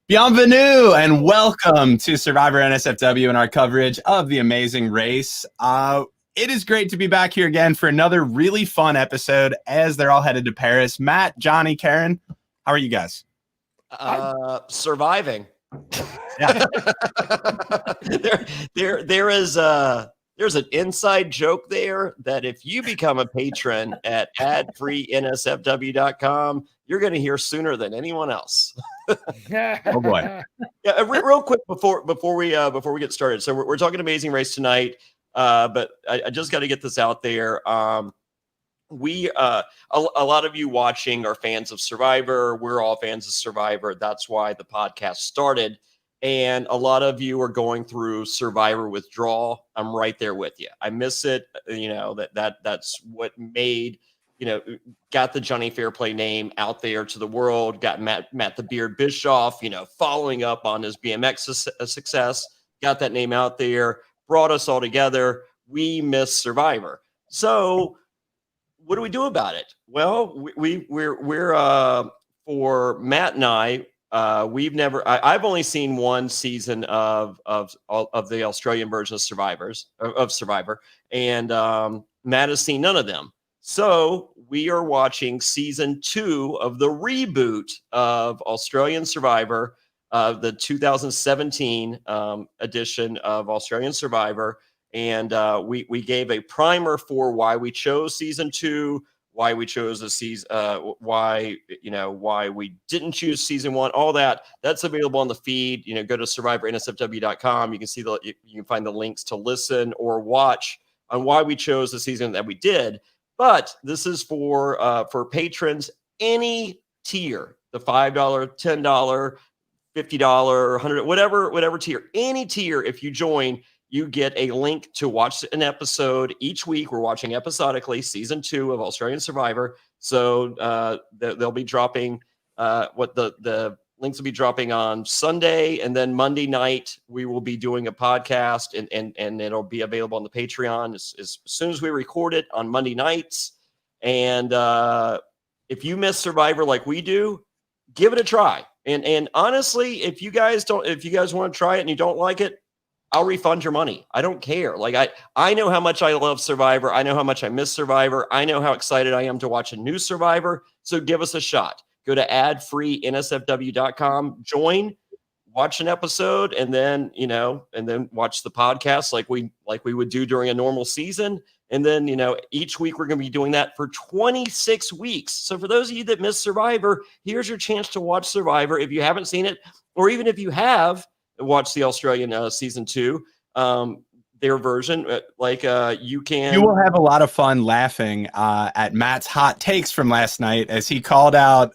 Bienvenue and welcome to Survivor NSFW and our coverage of The Amazing Race. It is great to be back here again for another really fun episode as they're all headed to Paris. Matt, Johnny, Karen, how are you guys? Surviving. Yeah. There's an inside joke there that if you become a patron at adfreeNSFW.com, you're going to hear sooner than anyone else. Oh boy. Yeah, real quick before we get started. So we're talking Amazing Race tonight, but I just got to get this out there. A lot of you watching are fans of Survivor. We're all fans of Survivor. That's why the podcast started. And a lot of you are going through Survivor withdrawal. I'm right there with you. I miss it. You know, that's what made, got the Johnny Fairplay name out there to the world, got Matt the Beard Bischoff, following up on his BMX success, got that name out there, brought us all together. We miss Survivor. So what do we do about it? Well, we're for Matt and I, I've only seen one season of the Australian version of Survivor, and Matt has seen none of them. So we are watching season 2 of the reboot of Australian Survivor, the 2017 edition of Australian Survivor. And we gave a primer for why we chose season 2, why we chose a season, why we didn't choose season 1, all that's available on the feed. Go to survivornsfw.com. You can find the links to listen or watch on why we chose the season that we did. But this is for patrons, any tier, the $5, $10, $50, $100, whatever tier, any tier. If you join, you get a link to watch an episode each week. We're watching episodically season 2 of Australian Survivor. So they'll be dropping the links will be dropping on Sunday, and then Monday night we will be doing a podcast, and it'll be available on the Patreon as soon as we record it on Monday nights. And if you miss Survivor like we do, give it a try. And honestly, if you guys want to try it and you don't like it, I'll refund your money. I don't care. Like I know how much I love Survivor. I know how much I miss Survivor. I know how excited I am to watch a new Survivor. So give us a shot. Go to adfreeNSFW.com, join, watch an episode, and then watch the podcast like we would do during a normal season. And then, each week we're going to be doing that for 26 weeks. So for those of you that miss Survivor, here's your chance to watch Survivor if you haven't seen it, or even if you have watched the Australian season 2, their version. You will have a lot of fun laughing at Matt's hot takes from last night as he called out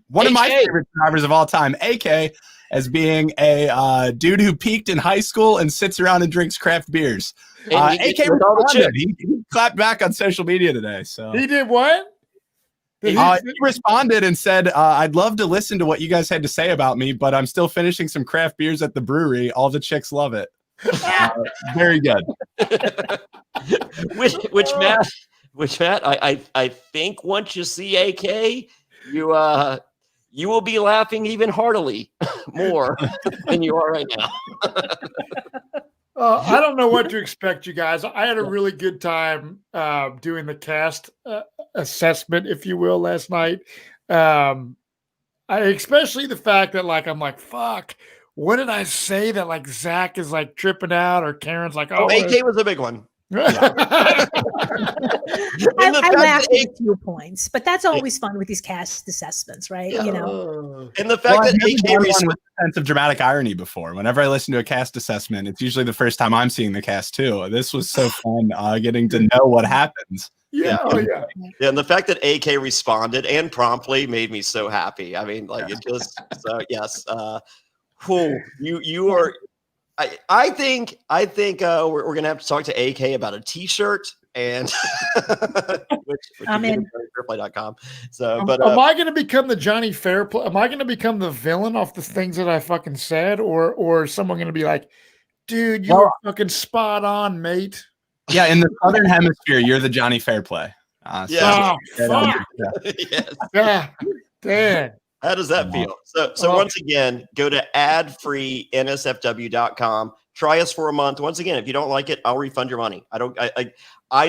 one of my favorite survivors of all time, AK, as being a dude who peaked in high school and sits around and drinks craft beers. AK responded. He clapped back on social media today. So he did what? He responded and said, I'd love to listen to what you guys had to say about me, but I'm still finishing some craft beers at the brewery. All the chicks love it. Very good. Which Matt, I think once you see AK, you will be laughing even heartily more than you are right now. I don't know what to expect, you guys. I had a really good time doing the cast assessment, if you will, last night. Especially the fact that I'm like, fuck. What did I say that Zach is tripping out, or Karen's like, oh, AK was a big one. I laughed at a few points, but that's always fun with these cast assessments, right? And the fact that AK with a sense of dramatic irony before. Whenever I listen to a cast assessment, it's usually the first time I'm seeing the cast too. This was so fun getting to know what happens. Yeah, and the fact that AK responded and promptly made me so happy. I mean, it just yes. Cool. You are. I think we're gonna have to talk to AK about a T-shirt and which I'm in fairplay.com. So, but am I gonna become the Johnny Fairplay? Am I gonna become the villain off the things that I fucking said, or is someone gonna be like, dude, you're fucking spot on, mate? Yeah, in the Southern Hemisphere, you're the Johnny Fairplay. Yeah. Yes. Yeah. Damn. How does that feel? So once again, go to adfreensfw.com. Try us for a month. Once again, if you don't like it, I'll refund your money. I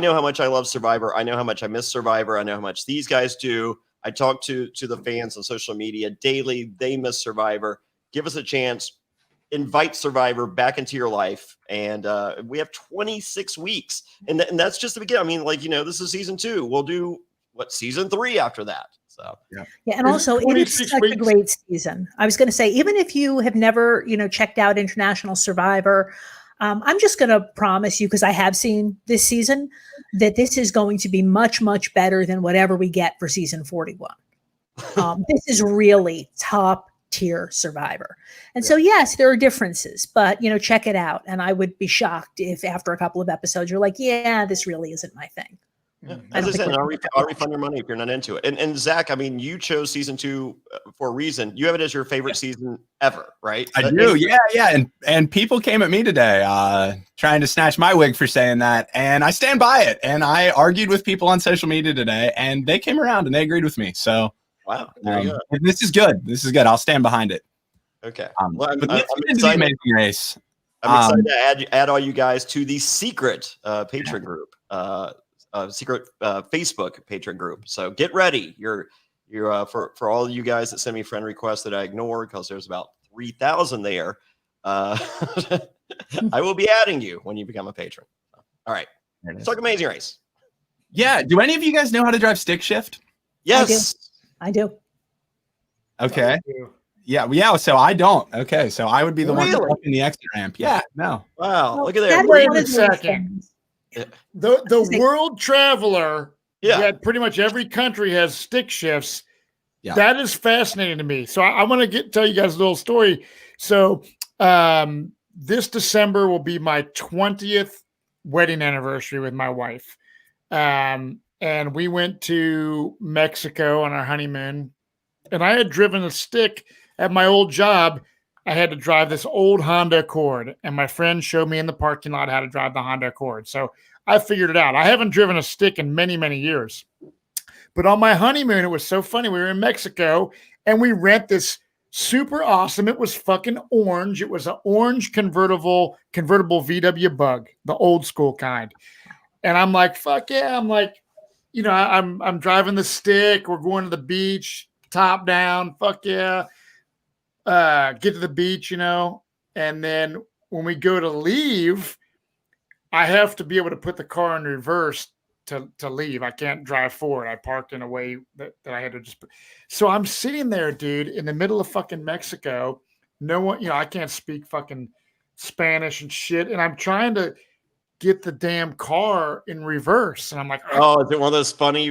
know how much I love Survivor. I know how much I miss Survivor. I know how much these guys do. I talk to the fans on social media daily. They miss Survivor. Give us a chance. Invite Survivor back into your life. And we have 26 weeks. And that's just the beginning. I mean, this is season 2. We'll do season 3 after that. So yeah, and also it is such a great season. I was going to say, even if you have never, checked out International Survivor, I'm just going to promise you, because I have seen this season, that this is going to be much, much better than whatever we get for season 41. This is really top tier Survivor. And so, yes, there are differences, but, check it out. And I would be shocked if after a couple of episodes, you're like, yeah, this really isn't my thing. Yeah. As I said, I'll refund your money if you're not into it. And Zach, I mean, you chose season 2 for a reason. You have it as your favorite season ever, right? I do. Yeah. And people came at me today trying to snatch my wig for saying that. And I stand by it. And I argued with people on social media today, and they came around and they agreed with me. So wow. This is good. This is good. I'll stand behind it. Okay. I'm excited. Amazing Race. I'm excited to add all you guys to the secret Patreon group. Secret Facebook patron group. So get ready. You're for all of you guys that send me friend requests that I ignore, because there's about 3,000 there. I will be adding you when you become a patron. All right. Let's talk Amazing Race. Yeah. Do any of you guys know how to drive stick shift? Yes. I do. Okay. Yeah. So I don't. Okay. So I would be the one in the exit ramp. Yeah. No. Wow. Well, look at that. Wait a second. The world traveler that pretty much every country has stick shifts. Yeah. That is fascinating to me. So I want to tell you guys a little story. So this December will be my 20th wedding anniversary with my wife. And we went to Mexico on our honeymoon, and I had driven a stick at my old job. I had to drive this old Honda Accord, and my friend showed me in the parking lot how to drive the Honda Accord. So I figured it out. I haven't driven a stick in many, many years. But on my honeymoon, it was so funny. We were in Mexico, and we rent this super awesome. It was fucking orange. It was an orange convertible VW Bug, the old school kind. And I'm like, fuck yeah. I'm like, I'm driving the stick. We're going to the beach, top down. Fuck yeah. Get to the beach, and then when we go to leave, I have to be able to put the car in reverse to leave. I can't drive forward. I parked in a way that I had to just. So I'm sitting there, dude, in the middle of fucking Mexico. No one, I can't speak fucking Spanish and shit, and I'm trying to get the damn car in reverse, and I'm like, oh, is it one of those funny?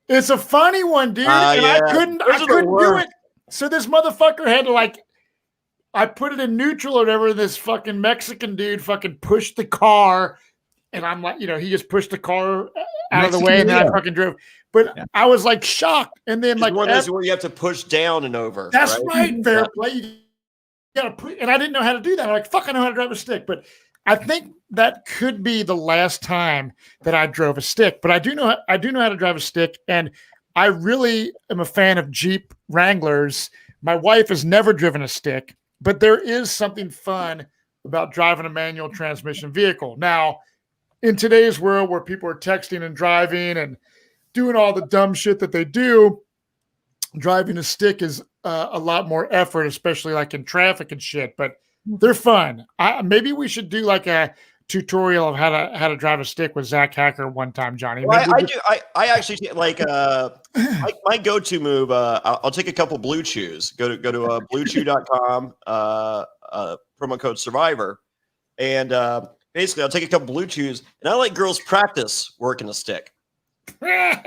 It's a funny one, dude, and I couldn't do it. So this motherfucker had to I put it in neutral or whatever. This fucking Mexican dude fucking pushed the car, and I'm like, he just pushed the car out of the way, and then I fucking drove. But I was shocked, and then one of those where you have to push down and over. That's right, fair play. You gotta put, and I didn't know how to do that. I'm like, fuck, I know how to drive a stick, but I think that could be the last time that I drove a stick. But I do know how to drive a stick, and I really am a fan of Jeep Wranglers. My wife has never driven a stick, but there is something fun about driving a manual transmission vehicle. Now, in today's world where people are texting and driving and doing all the dumb shit that they do, driving a stick is a lot more effort, especially in traffic and shit, but they're fun. Maybe we should do a tutorial of how to drive a stick with Zach Hacker one time, Johnny. Well, I actually my go-to move. I'll take a couple Blue Chews. Go to bluechew.com, promo code Survivor, and basically I'll take a couple Blue Chews, and I let girls practice working a stick. Well,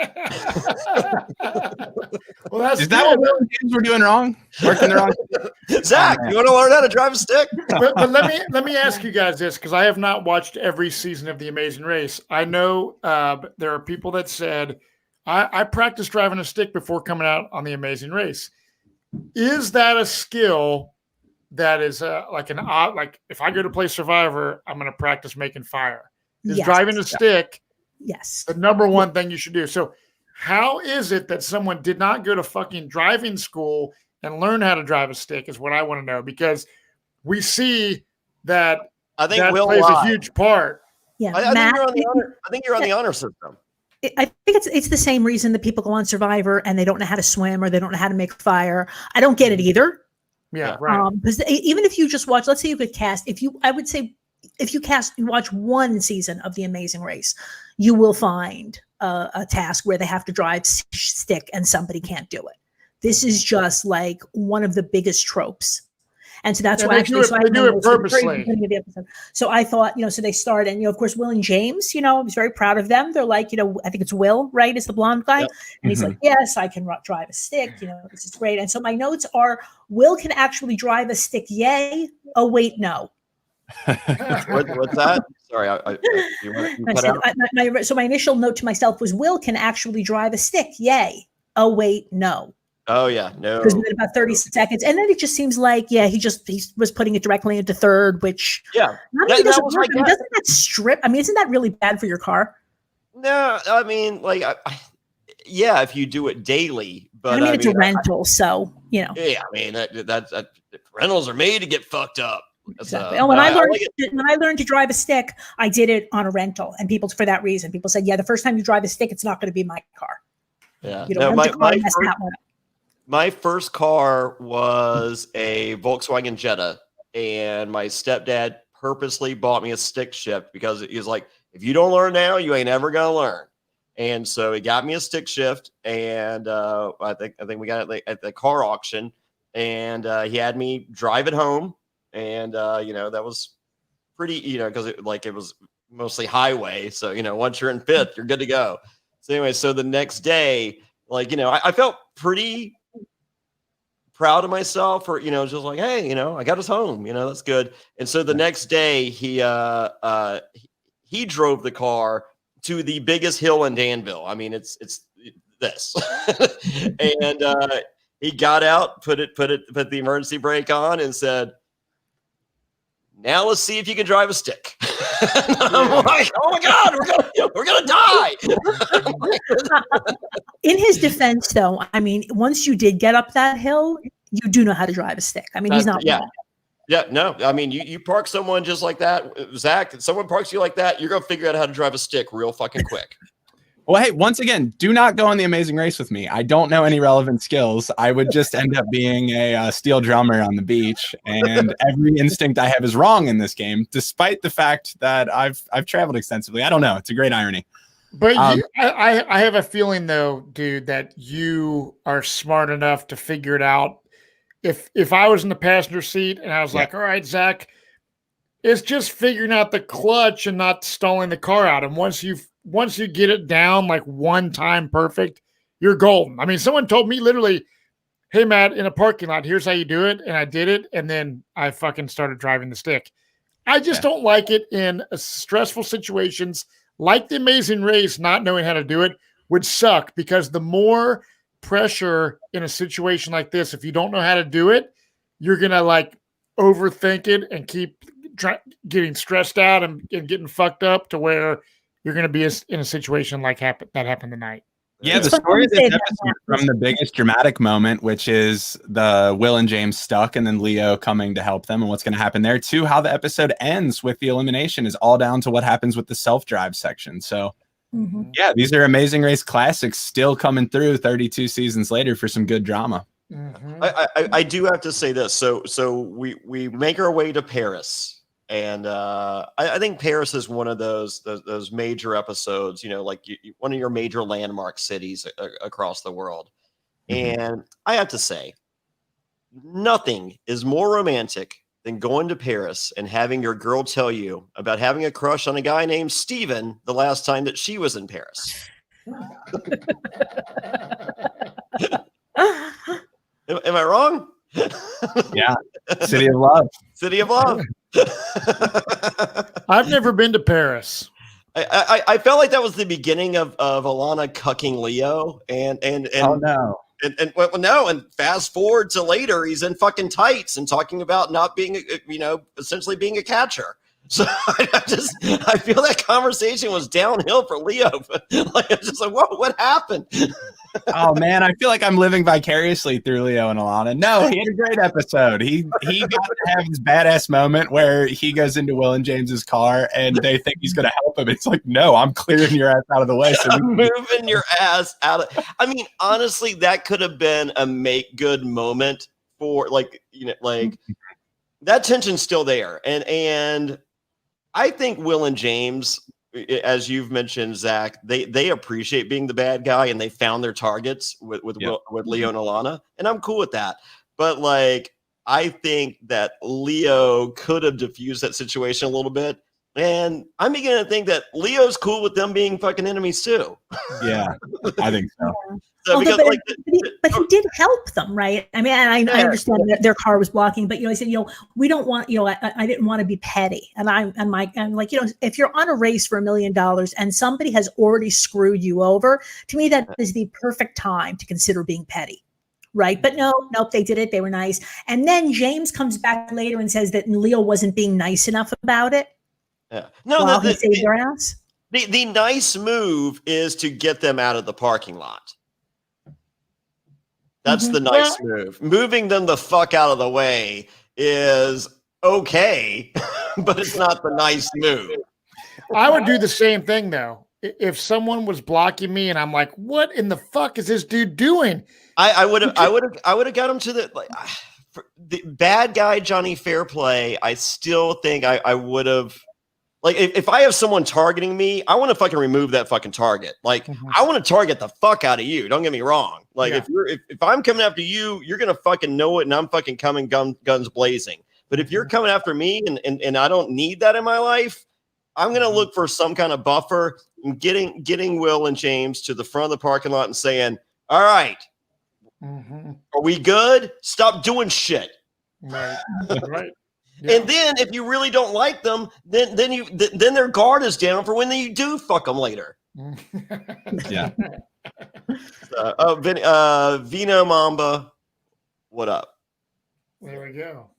is that what we're doing wrong? Working the wrong. Zach, you want to learn how to drive a stick? But let me ask you guys this, because I have not watched every season of The Amazing Race. I know there are people that said I practiced driving a stick before coming out on The Amazing Race. Is that a skill that is if I go to play Survivor, I'm going to practice making fire? Is driving a stick? Yes. The number one thing you should do. So how is it that someone did not go to fucking driving school and learn how to drive a stick is what I want to know, because we see that I think that Will plays lied. a huge part. Yeah, I think you're on the honor system. I think it's the same reason that people go on Survivor and they don't know how to swim or they don't know how to make fire. I don't get it either. Yeah, right. Because even if you just watch, let's say you could cast, I would say if you watch one season of The Amazing Race, you will find a task where they have to drive stick and somebody can't do it. This is just like one of the biggest tropes. And so that's why they do it purposely. So I thought, so they start, and of course, Will and James, I was very proud of them. They're like, I think it's Will, right? Is the blonde guy. Yep. And he's like, yes, I can drive a stick. This is great. And so my notes are, Will can actually drive a stick. Yay. Oh, wait, no. What's that? Sorry. So my initial note to myself was, Will can actually drive a stick. Yay. Oh, wait, no. Oh yeah, no. Because within about 30 seconds, and then it just seems like he was putting it directly into third, which doesn't that strip? I mean, isn't that really bad for your car? No, I mean, like, if you do it daily, but it's a rental, so Yeah, I mean that's rentals are made to get fucked up. Exactly. When I learned to drive a stick, I did it on a rental, and people for that reason, people said, the first time you drive a stick, it's not going to be my car. Yeah, my first car was a Volkswagen Jetta, and my stepdad purposely bought me a stick shift because he was like, if you don't learn now, you ain't ever gonna learn. And so he got me a stick shift, and I think we got it at the car auction, and he had me drive it home, and that was pretty, because it was mostly highway, so once you're in fifth, you're good to go. So anyway, so the next day, I felt pretty proud of myself for, just like, hey, I got us home, that's good. And so the next day he drove the car to the biggest hill in Danville. I mean, it's this. And he got out, put the emergency brake on and said, now let's see if you can drive a stick. I'm like, oh my God, we're gonna die. In his defense, though, I mean, once you did get up that hill, you do know how to drive a stick. I mean, he's not. Yeah. No. I mean, you park someone just like that, Zach. If someone parks you like that, you're gonna figure out how to drive a stick real fucking quick. Well, hey, once again, do not go on The Amazing Race with me. I don't know any relevant skills. I would just end up being a steel drummer on the beach, and every instinct I have is wrong in this game, despite the fact that I've traveled extensively. I don't know. It's a great irony. But I have a feeling, though, dude, that you are smart enough to figure it out. If I was in the passenger seat and I was like, all right, Zach, it's just figuring out the clutch and not stalling the car out. And once you get it down like one time perfect, you're golden. I mean, someone told me literally, hey, Matt, in a parking lot, here's how you do it. And I did it. And then I fucking started driving the stick. I just don't like it in stressful situations like The Amazing Race. Not knowing how to do it would suck, because the more pressure in a situation like this, if you don't know how to do it, you're going to like overthink it and keep getting stressed out and getting fucked up to where you're going to be in a situation like that happened tonight. Yeah, the story of this episode from the biggest dramatic moment, which is the Will and James stuck and then Leo coming to help them and what's going to happen there, to how the episode ends with the elimination, is all down to what happens with the self-drive section. So, yeah, these are Amazing Race classics still coming through 32 seasons later for some good drama. I do have to say this. So we make our way to Paris. And I think Paris is one of those major episodes, like one of your major landmark cities across the world. And I have to say, nothing is more romantic than going to Paris and having your girl tell you about having a crush on a guy named Steven the last time that she was in Paris. Am I wrong? Yeah. City of Love. City of Love. I've never been to Paris. I felt like that was the beginning of Alana cucking Leo, and oh no. And fast forward to later, he's in fucking tights and talking about not being, essentially being a catcher. So I feel that conversation was downhill for Leo. Like, I'm just like, whoa, what happened? Oh man, I feel like I'm living vicariously through Leo and Alana. No, he had a great episode. He got to have his badass moment where he goes into Will and James's car and they think he's going to help him. It's like, no, I'm clearing your ass out of the way. So I'm moving your ass out of. I mean, honestly, that could have been a make good moment for like that tension's still there, and I think Will and James, as you've mentioned, Zach, they appreciate being the bad guy, and they found their targets with Leo and Alana, and I'm cool with that. But like, I think that Leo could have diffused that situation a little bit, and I'm beginning to think that Leo's cool with them being fucking enemies too. Yeah, I think so. So but he did help them, right? I mean, I understand that their car was blocking, but he said, we don't want, I didn't want to be petty, and I'm like, if you're on a race for $1 million and somebody has already screwed you over, to me that is the perfect time to consider being petty, right? But nope, they did it. They were nice, and then James comes back later and says that Leo wasn't being nice enough about it. Yeah, he saved their ass. The nice move is to get them out of the parking lot. That's the nice move. Moving them the fuck out of the way is okay, but it's not the nice move. I would do the same thing though. If someone was blocking me and I'm like, what in the fuck is this dude doing? I would have got him to the bad guy, Johnny Fairplay. I still think I would have. Like, if I have someone targeting me, I want to fucking remove that fucking target. Like, I want to target the fuck out of you. Don't get me wrong. Like, if I'm coming after you, you're going to fucking know it, and I'm fucking coming guns blazing. But if you're coming after me and I don't need that in my life, I'm going to look for some kind of buffer and getting Will and James to the front of the parking lot and saying, all right, are we good? Stop doing shit. Right. Right. Yeah. And then if you really don't like them, then their guard is down for when you do fuck them later. Yeah. Vino Mamba, what up? There we go.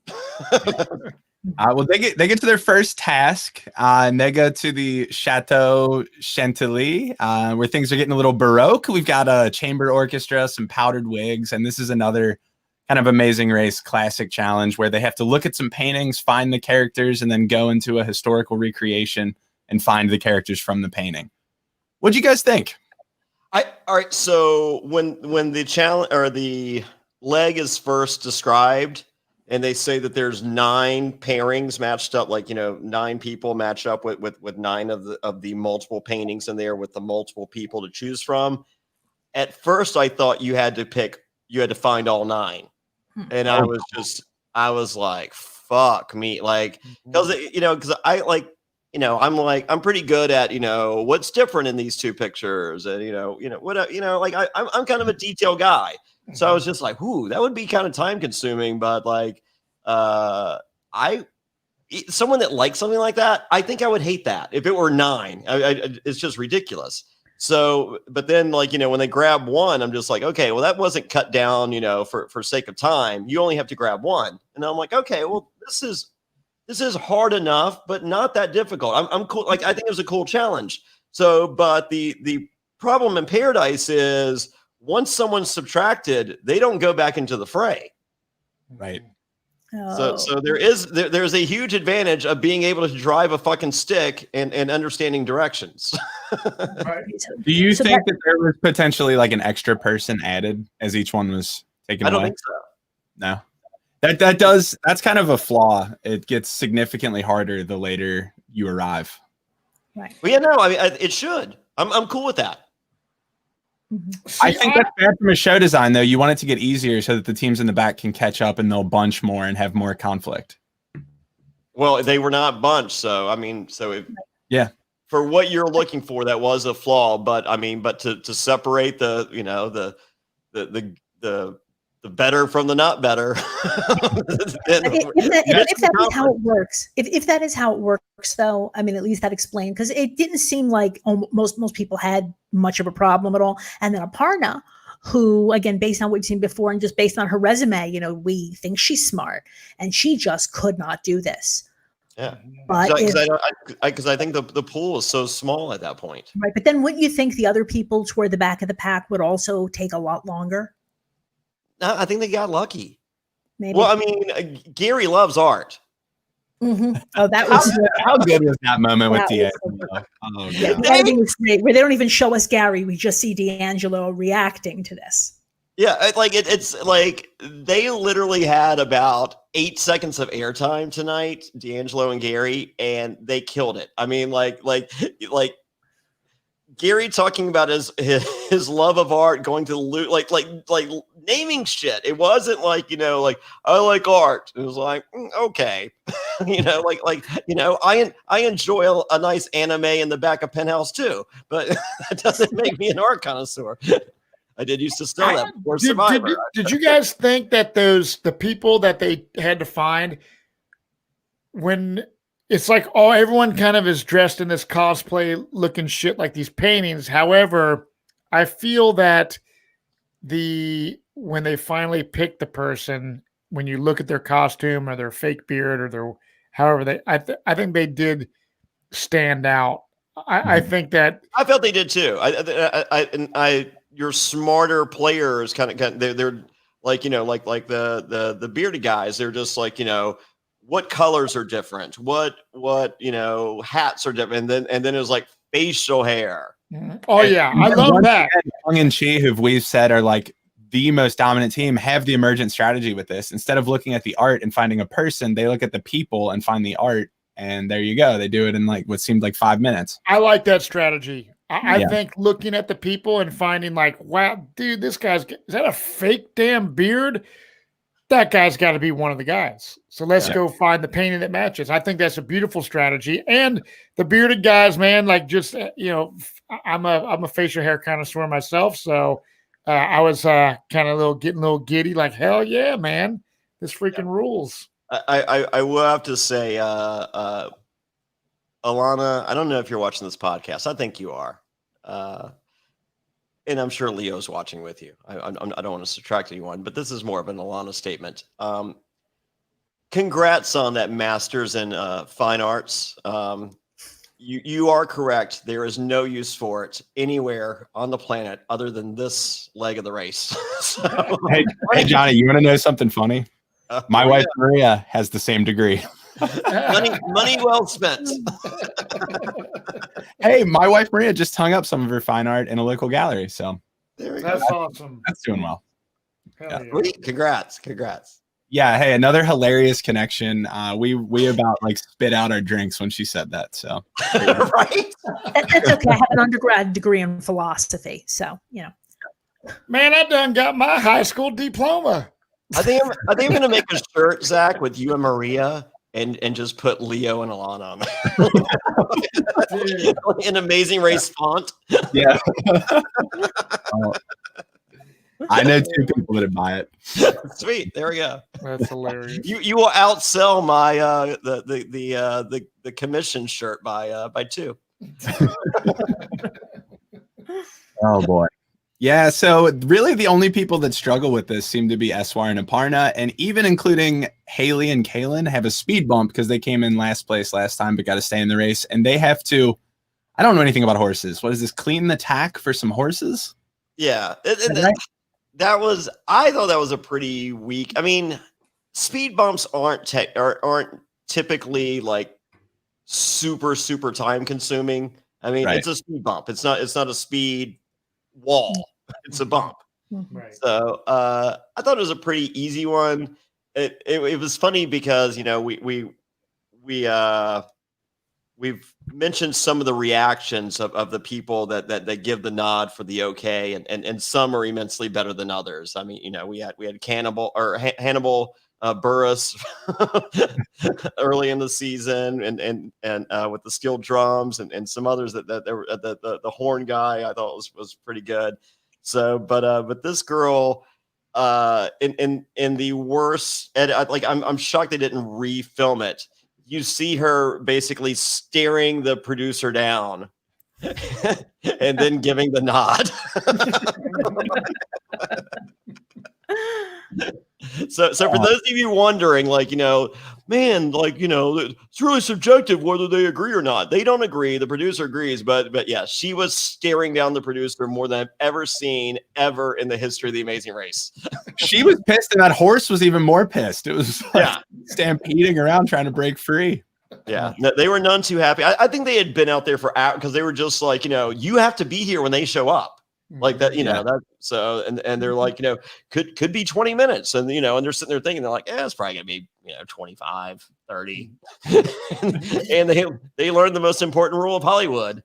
Well, they get to their first task, and they go to the Chateau Chantilly, where things are getting a little baroque. We've got a chamber orchestra, some powdered wigs, and this is another kind of Amazing Race classic challenge where they have to look at some paintings, find the characters, and then go into a historical recreation and find the characters from the painting. What'd you guys think? All right. So when the challenge or the leg is first described, and they say that there's 9 pairings matched up, like 9 people matched up with 9 of the multiple paintings in there with the multiple people to choose from. At first, I thought you had to find all 9. And I was like, fuck me. Like, because I'm pretty good at, what's different in these 2 pictures. And, I'm kind of a detail guy. So I was just like, ooh, that would be kind of time consuming. But like, someone that likes something like that, I think I would hate that if it were 9. It's just ridiculous. So, but then when they grab 1, I'm just like, okay, well, that wasn't cut down, for sake of time. You only have to grab 1. And I'm like, okay, well, this is hard enough, but not that difficult. I'm cool. Like, I think it was a cool challenge. So, but the problem in Paradise is once someone's subtracted, they don't go back into the fray. Right. So there's a huge advantage of being able to drive a fucking stick and understanding directions. Right. Do you think that there was potentially like an extra person added as each one was taken away? I don't think so. No. That's kind of a flaw. It gets significantly harder the later you arrive. Right. Well, yeah, no, I mean, it should. I'm cool with that. I think that's bad from a show design, though. You want it to get easier so that the teams in the back can catch up and they'll bunch more and have more conflict. Well, they were not bunched, so I mean, yeah. For what you're looking for, that was a flaw. But I mean, to separate the better from the not better. if that is how it works, if that is how it works, though, I mean, at least that explained, because it didn't seem like most people had much of a problem at all. And then Aparna, who, again, based on what we've seen before and just based on her resume, we think she's smart, and she just could not do this. Yeah, but because I think the pool is so small at that point. Right, but then wouldn't you think the other people toward the back of the pack would also take a lot longer? No, I think they got lucky. Maybe. Well, I mean, Gary loves art. Mm-hmm. Oh, that was how good was that moment with D'Angelo? Oh, yeah, the editing was great. Where they don't even show us Gary, we just see D'Angelo reacting to this. Yeah, it's like they literally had about 8 seconds of airtime tonight, D'Angelo and Gary, and they killed it. I mean, like Gary talking about his love of art, going to the loot, like naming shit. It wasn't like, like I like art. It was like, okay, I enjoy a nice anime in the back of Penthouse too, but that doesn't make me an art connoisseur. I did used to sell that before Survivor. Did you guys think that the people that they had to find, when it's like, everyone kind of is dressed in this cosplay looking shit, like these paintings. However, I feel that when they finally pick the person, when you look at their costume or their fake beard or their however I think they did stand out. I think that I felt they did too. Your smarter players kind of they're like, like the bearded guys. They're just like, what colors are different, what hats are different, and then it was like facial hair. Oh yeah, I love that. Tongue and Chi, who we've said are like the most dominant team, have the emergent strategy with this. Instead of looking at the art and finding a person, they look at the people and find the art, and there you go. They do it in like what seemed like 5 minutes. I like that strategy. I think looking at the people and finding like, wow, dude, is that a fake damn beard? That guy's got to be one of the guys. So let's go find the painting that matches. I think that's a beautiful strategy. And the bearded guys, man, like just, I'm a facial hair connoisseur myself. So I was kind of getting a little giddy, like, hell yeah, man, this freaking rules. I will have to say, Alana, I don't know if you're watching this podcast. I think you are. And I'm sure Leo's watching with you. I don't want to subtract anyone, but this is more of an Alana statement. Congrats on that master's in fine arts. You are correct. There is no use for it anywhere on the planet other than this leg of the race. So, hey, Johnny, you want to know something funny? My wife, Maria, has the same degree. money well spent. Hey, my wife Maria just hung up some of her fine art in a local gallery, so that's awesome. That's doing well. Yeah. Congrats. Yeah, hey, another hilarious connection. We about like spit out our drinks when she said that. So right, that's okay. I have an undergrad degree in philosophy, so man, I done got my high school diploma. I think I'm gonna make a shirt, Zach, with you and Maria. And just put Leo and Alana on there. An Amazing Race font. Yeah. I know 2 people that would buy it. Sweet. There we go. That's hilarious. You will outsell my the commission shirt by 2. Oh boy. Yeah, so really the only people that struggle with this seem to be Eswar and Aparna, and even including Haley and Kaylin have a speed bump because they came in last place last time but got to stay in the race, and they have to, I don't know anything about horses. What is this, clean the tack for some horses? Yeah. I thought that was a pretty weak, I mean, speed bumps aren't typically like super time consuming. I mean, It's a speed bump. It's not a speed wall. It's a bump. Right. So I thought it was a pretty easy one. It was funny because we've mentioned some of the reactions of the people that give the nod for the okay, and some are immensely better than others. I mean, we had Hannibal Burris early in the season, and with the steel drums and some others that the horn guy I thought was pretty good. So, but this girl in the worst, I'm shocked they didn't refilm it. You see her basically staring the producer down and then giving the nod. So for those of you wondering, like, man, like, it's really subjective whether they agree or not. They don't agree. The producer agrees, but yeah, she was staring down the producer more than I've ever seen ever in the history of The Amazing Race. She was pissed, and that horse was even more pissed. It was like stampeding around trying to break free. Yeah, no, they were none too happy. I think they had been out there for hours because they were just like, you have to be here when they show up. Like that, that. So, and they're like, could be 20 minutes. And, and they're sitting there thinking, they're like, it's probably gonna be, 25, 30. And they learned the most important rule of Hollywood.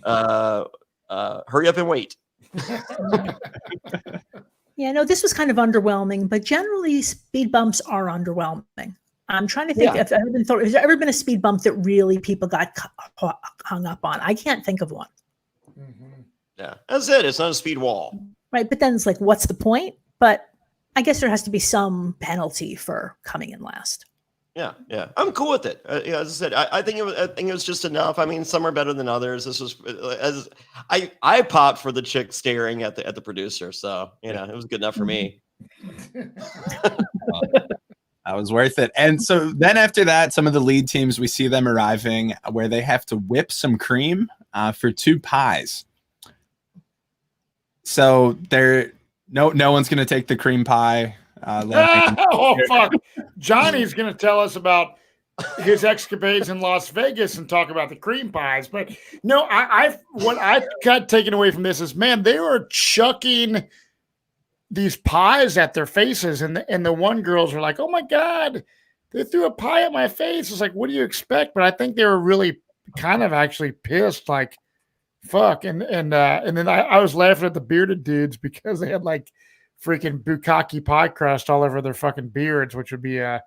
Hurry up and wait. Yeah, no, this was kind of underwhelming, but generally speed bumps are underwhelming. I'm trying to think if has there ever been a speed bump that really people got hung up on? I can't think of one. Yeah, that's it. It's not a speed wall. Right. But then it's like, what's the point? But I guess there has to be some penalty for coming in last. Yeah. I'm cool with it. As I said, I think it was just enough. I mean, some are better than others. This was I popped for the chick staring at the producer. So, it was good enough for me. That was worth it. And so then after that, some of the lead teams, we see them arriving where they have to whip some cream for 2 pies. So no one's going to take the cream pie. Oh, fuck. Johnny's going to tell us about his escapades in Las Vegas and talk about the cream pies. But no, what I got taken away from this is, man, they were chucking these pies at their faces. And the one girls were like, oh my God, they threw a pie at my face. It's like, what do you expect? But I think they were really kind of actually pissed, like, fuck. And then I was laughing at the bearded dudes because they had like freaking bukkake pie crust all over their fucking beards, which would be a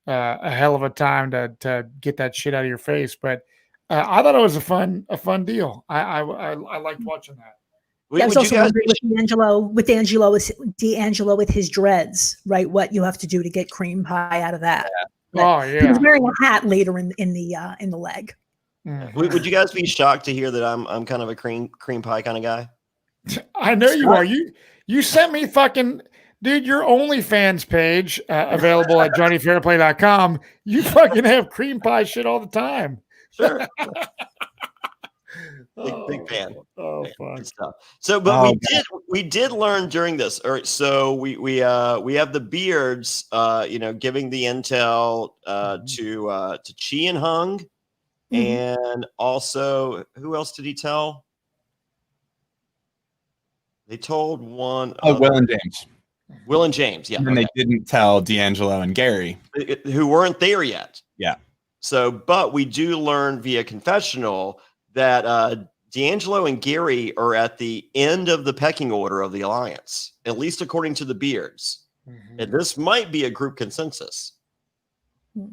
hell of a time to get that shit out of your face. But I thought it was a fun deal. I liked watching that. That was also with D'Angelo with his dreads, right? What you have to do to get cream pie out of that. Oh yeah. He was wearing a hat later in the leg. Mm-hmm. Would you guys be shocked to hear that I'm kind of a cream pie kind of guy? I know you are. You sent me fucking dude, your OnlyFans page available at johnnyfairplay.com. You fucking have cream pie shit all the time. Sure. Big fan. Oh, fuck. Stuff. So, but we did learn during this. All right, so we have the beards, giving the intel to Chi and Hung, and also who else did he tell? They told one. Will and James. Will and James, yeah. And they didn't tell D'Angelo and Gary, who weren't there yet. Yeah. So, but we do learn via confessional that D'Angelo and Gary are at the end of the pecking order of the alliance, at least according to the beards. Mm-hmm. And this might be a group consensus.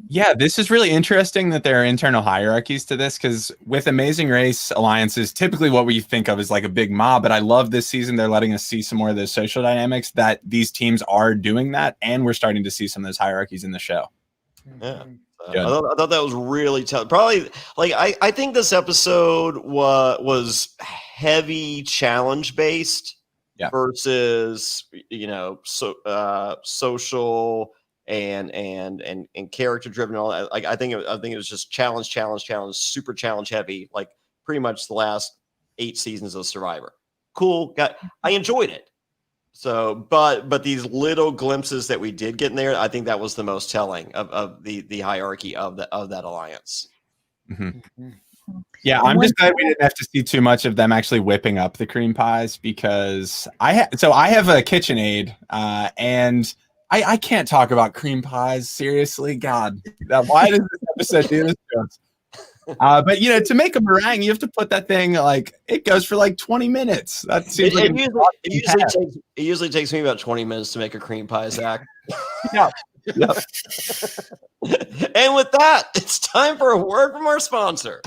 Yeah, this is really interesting that there are internal hierarchies to this, because with Amazing Race alliances, typically what we think of is like a big mob. But I love this season. They're letting us see some more of those social dynamics, that these teams are doing that. And we're starting to see some of those hierarchies in the show. Yeah. I thought that was really tough. Probably, like, I think this episode was heavy challenge based versus, social and character driven. All that. Like, I think it was just challenge, super challenge heavy. Like pretty much the last 8 seasons of Survivor. Cool. I enjoyed it. So, but these little glimpses that we did get in there, I think that was the most telling of the hierarchy of that alliance. Mm-hmm. Yeah, I'm just glad we didn't have to see too much of them actually whipping up the cream pies, because I have a KitchenAid, and I can't talk about cream pies seriously. God, why does this episode do this to us? But to make a meringue, you have to put that thing, like, it goes for like 20 minutes. That seems it usually takes me about 20 minutes to make a cream pie, Zach. Yeah. Yep. And with that, it's time for a word from our sponsor.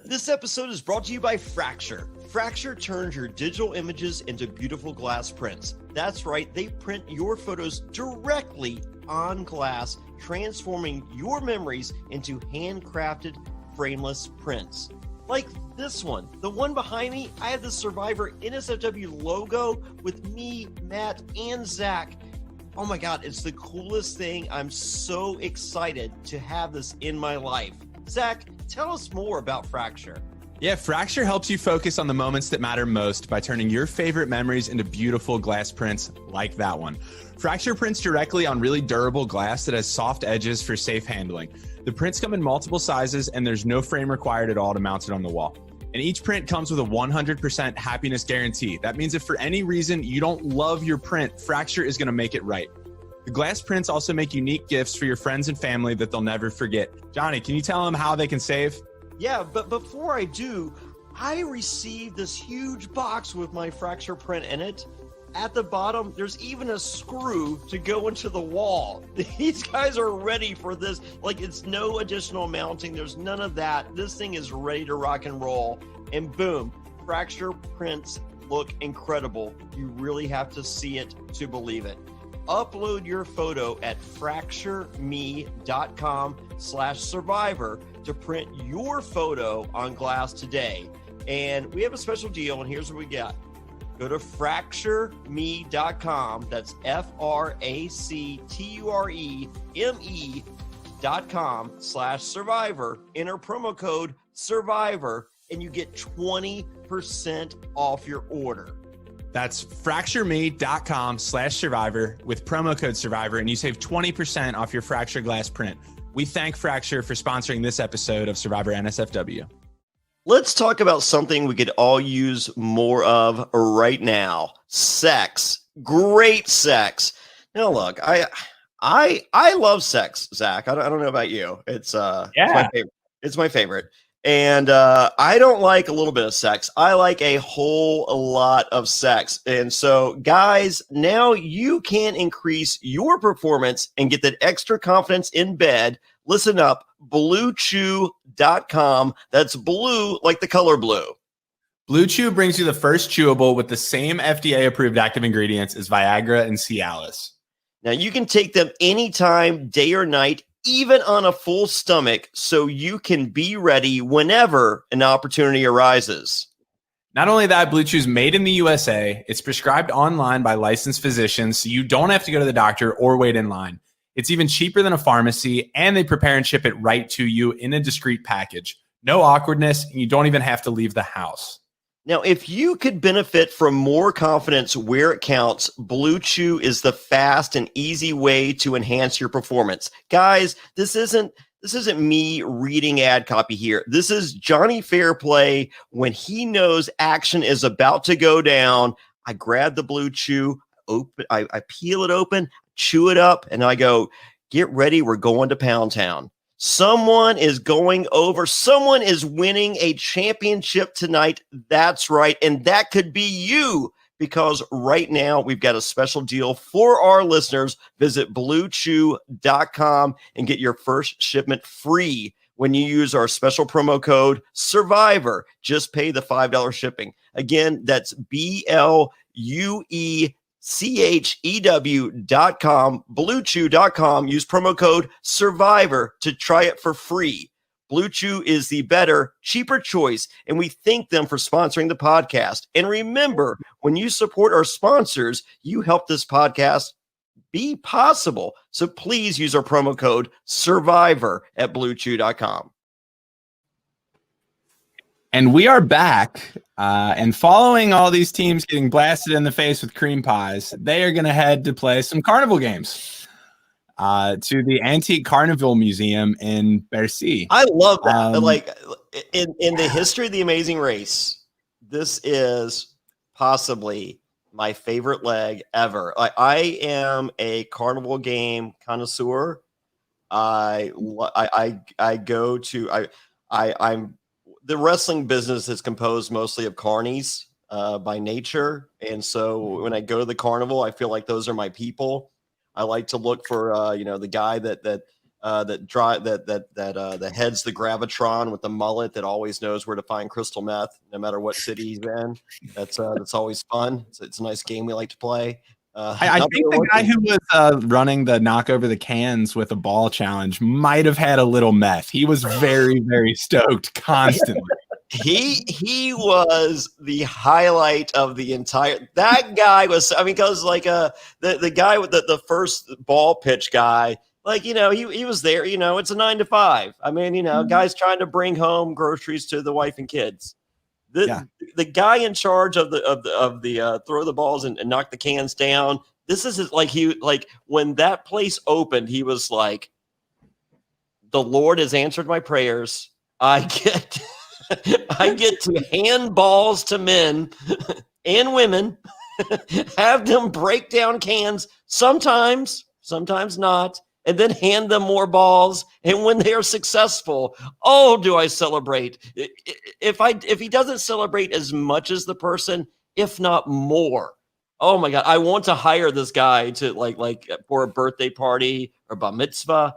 This episode is brought to you by Fracture. Fracture turns your digital images into beautiful glass prints. That's right, they print your photos directly on glass, transforming your memories into handcrafted frameless prints. Like this one. The one behind me, I have the Survivor NSFW logo with me, Matt, and Zach oh my God, it's the coolest thing. I'm so excited to have this in my life. Zach, tell us more about Fracture. Yeah, Fracture helps you focus on the moments that matter most by turning your favorite memories into beautiful glass prints like that one. Fracture prints directly on really durable glass that has soft edges for safe handling. The prints come in multiple sizes and there's no frame required at all to mount it on the wall. And each print comes with a 100% happiness guarantee. That means if for any reason you don't love your print, Fracture is going to make it right. The glass prints also make unique gifts for your friends and family that they'll never forget. Johnny, can you tell them how they can save? Yeah, but before I do, I received this huge box with my Fracture print in it. At the bottom, there's even a screw to go into the wall. These guys are ready for this. Like, it's no additional mounting. There's none of that. This thing is ready to rock and roll. And boom, Fracture prints look incredible. You really have to see it to believe it. Upload your photo at fractureme.com/survivor to print your photo on glass today. And we have a special deal, and here's what we got. Go to fractureme.com. That's fractureme.com/survivor. Enter promo code survivor, and you get 20% off your order. That's fractureme.com/survivor with promo code survivor, and you save 20% off your Fracture glass print. We thank Fracture for sponsoring this episode of Survivor NSFW. Let's talk about something we could all use more of right now. Sex. Great sex. Now look, I love sex, Zach. I don't know about you. It's my favorite. It's my favorite. And I don't like a little bit of sex. I like a whole lot of sex. And so, guys, now you can increase your performance and get that extra confidence in bed. Listen up, BlueChew.com. That's blue like the color blue. Blue Chew brings you the first chewable with the same FDA-approved active ingredients as Viagra and Cialis. Now, you can take them anytime, day or night, even on a full stomach, so you can be ready whenever an opportunity arises. Not only that, Blue Chew is made in the USA. It's prescribed online by licensed physicians, so you don't have to go to the doctor or wait in line. It's even cheaper than a pharmacy, and they prepare and ship it right to you in a discreet package. No awkwardness, and you don't even have to leave the house. Now, if you could benefit from more confidence where it counts, Blue Chew is the fast and easy way to enhance your performance. Guys, this isn't me reading ad copy here. This is Johnny Fairplay when he knows action is about to go down. I grab the Blue Chew, I peel it open, chew it up, and I go, get ready, we're going to Pound Town. Someone is going over. Someone is winning a championship tonight. That's right. And that could be you, because right now we've got a special deal for our listeners. Visit BlueChew.com and get your first shipment free when you use our special promo code SURVIVOR. Just pay the $5 shipping. Again, that's BlueChew.com, BlueChew.com. Use promo code SURVIVOR to try it for free. Blue Chew is the better, cheaper choice, and we thank them for sponsoring the podcast. And remember, when you support our sponsors, you help this podcast be possible. So please use our promo code SURVIVOR at BlueChew.com. And we are back. And following all these teams getting blasted in the face with cream pies, they are going to head to play some carnival games to the Antique Carnival Museum in Bercy. I love that. Like in the history of the Amazing Race, this is possibly my favorite leg ever. I am a carnival game connoisseur. I'm the wrestling business is composed mostly of carnies by nature. And so when I go to the carnival, I feel like those are my people. I like to look for, the guy that heads the Gravitron with the mullet that always knows where to find crystal meth, no matter what city he's in. That's always fun. It's a nice game we like to play. I think the guy who was running the knock over the cans with a ball challenge might have had a little meth. He was very, very stoked constantly. He was the highlight of the entire. That guy was. I mean, because like the guy with the first ball pitch guy. Like, you know, he was there, you know, it's a 9 to 5. I mean, you know, guys trying to bring home groceries to the wife and kids. The guy in charge of the throw the balls and knock the cans down. This is like when that place opened, he was like, the Lord has answered my prayers. I get to hand balls to men and women, have them break down cans, sometimes not. And then hand them more balls. And when they are successful, oh, do I celebrate? If he doesn't celebrate as much as the person, if not more, oh my God, I want to hire this guy to like for a birthday party or bar mitzvah.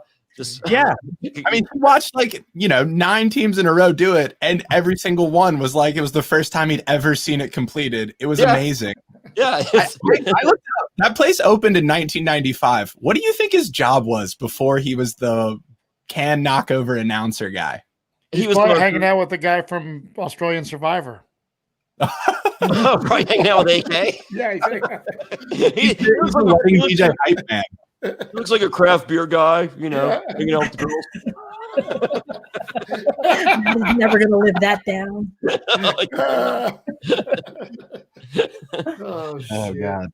I mean, he watched 9 teams in a row do it, and every single one was like it was the first time he'd ever seen it completed. It was amazing. Yeah, I looked it up. That place opened in 1995. What do you think his job was before he was the can knockover announcer guy? He was probably hanging out with the guy from Australian Survivor. Probably hanging out with AK. Yeah, he's a wedding DJ hype man. Looks like a craft beer guy, you know, hanging out with the girls. He's never going to live that down. Oh God.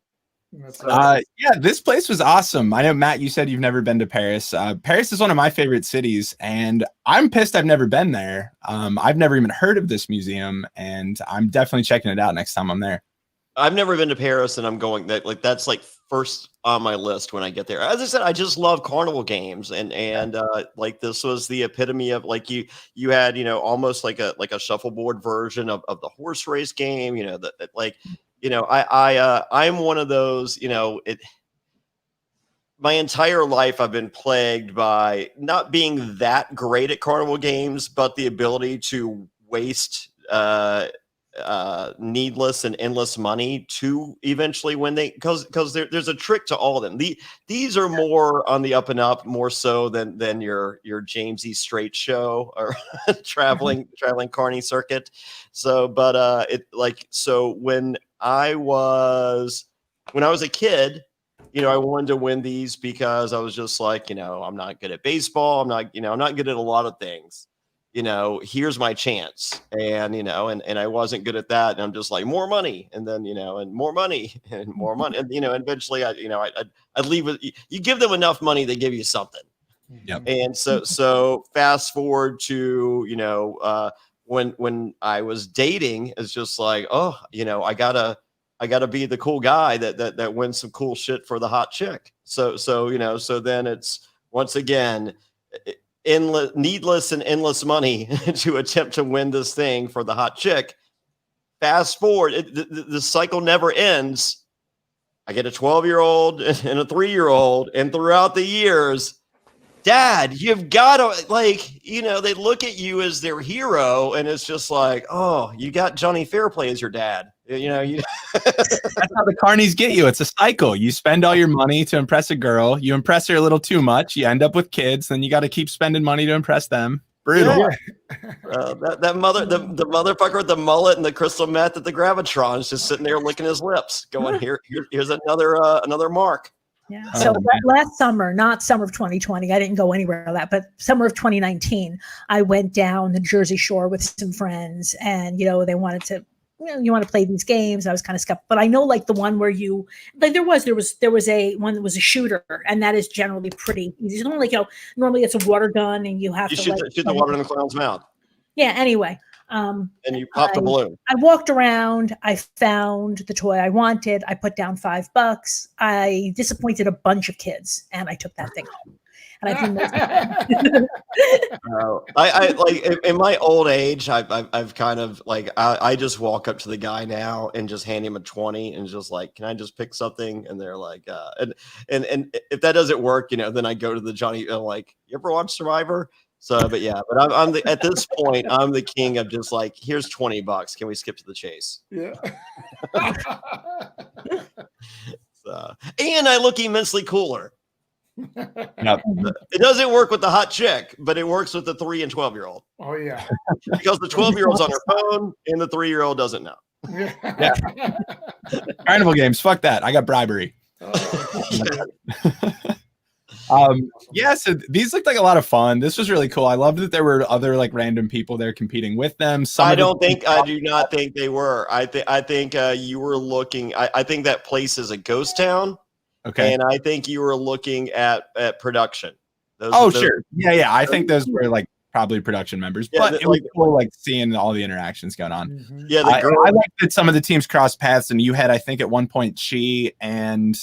This place was awesome. I know, Matt, you said you've never been to Paris. Paris is one of my favorite cities, and I'm pissed I've never been there. I've never even heard of this museum, and I'm definitely checking it out next time I'm there. I've never been to Paris, and I'm going that's like first on my list when I get there. As I said, I just love carnival games, and like this was the epitome of like you had, you know, almost like a shuffleboard version of the horse race game, you know, that like, you know, I'm one of those, you know, my entire life I've been plagued by not being that great at carnival games, but the ability to waste needless and endless money to eventually when they because there's a trick to all of them. These are more on the up and up, more so than your James E. Strait show or traveling carnie circuit. So but when I was a kid, you know, I wanted to win these because I was just like, you know, I'm not good at baseball, I'm not good at a lot of things. You know, here's my chance. And, you know, and I wasn't good at that. And I'm just like, more money. And then, you know, and more money and more money. And, you know, eventually I'd leave with, you give them enough money, they give you something. Yep. And so fast forward to, you know, when I was dating, it's just like, oh, you know, I gotta be the cool guy that wins some cool shit for the hot chick. So, you know, so then it's once again, needless and endless money to attempt to win this thing for the hot chick. Fast forward, the cycle never ends. I get a 12-year-old and a 3-year-old, and throughout the years, Dad, you've got to, like, you know, they look at you as their hero, and it's just like, oh, you got Johnny Fairplay as your dad. You know, that's how the carnies get you. It's a cycle. You spend all your money to impress a girl. You impress her a little too much. You end up with kids. Then you got to keep spending money to impress them. Brutal. Yeah. The motherfucker with the mullet and the crystal meth at the Gravitron is just sitting there licking his lips, going, here's another mark. Yeah. So last summer, not summer of 2020, I didn't go anywhere like that, but summer of 2019, I went down the Jersey Shore with some friends, and, you know, they wanted to, you know, you want to play these games. I was kind of skeptical, but I know like the one where you like there was a one that was a shooter, and that is generally pretty easy. It's only like, you know, normally it's a water gun and you have to shoot the water in the clown's mouth. Yeah. Anyway. And you pop the balloon. I walked around. I found the toy I wanted. I put down $5. I disappointed a bunch of kids, and I took that thing home. And I like in my old age, I've kind of like I just walk up to the guy now and just hand him a 20 and just like, can I just pick something? And they're like, and if that doesn't work, you know, then I go to the Johnny. Like, you ever watch Survivor? So, but at this point, I'm the king of just like, here's $20. Can we skip to the chase? Yeah. So, and I look immensely cooler. Yep. It doesn't work with the hot chick, but it works with the 3 and 12-year-old. Oh yeah, because the 12-year-old's on her phone and the 3-year-old doesn't know. Yeah. Carnival games, fuck that. I got bribery. Yeah, so these looked like a lot of fun. This was really cool. I loved that there were other like random people there competing with them. I do not think they were. I think you were looking. I think that place is a ghost town. Okay. And I think you were looking at production. Sure. Yeah. I think those were like probably production members, but it was cool like seeing all the interactions going on. Mm-hmm. Yeah, I like that some of the teams crossed paths, and you had, I think, at one point, Chi and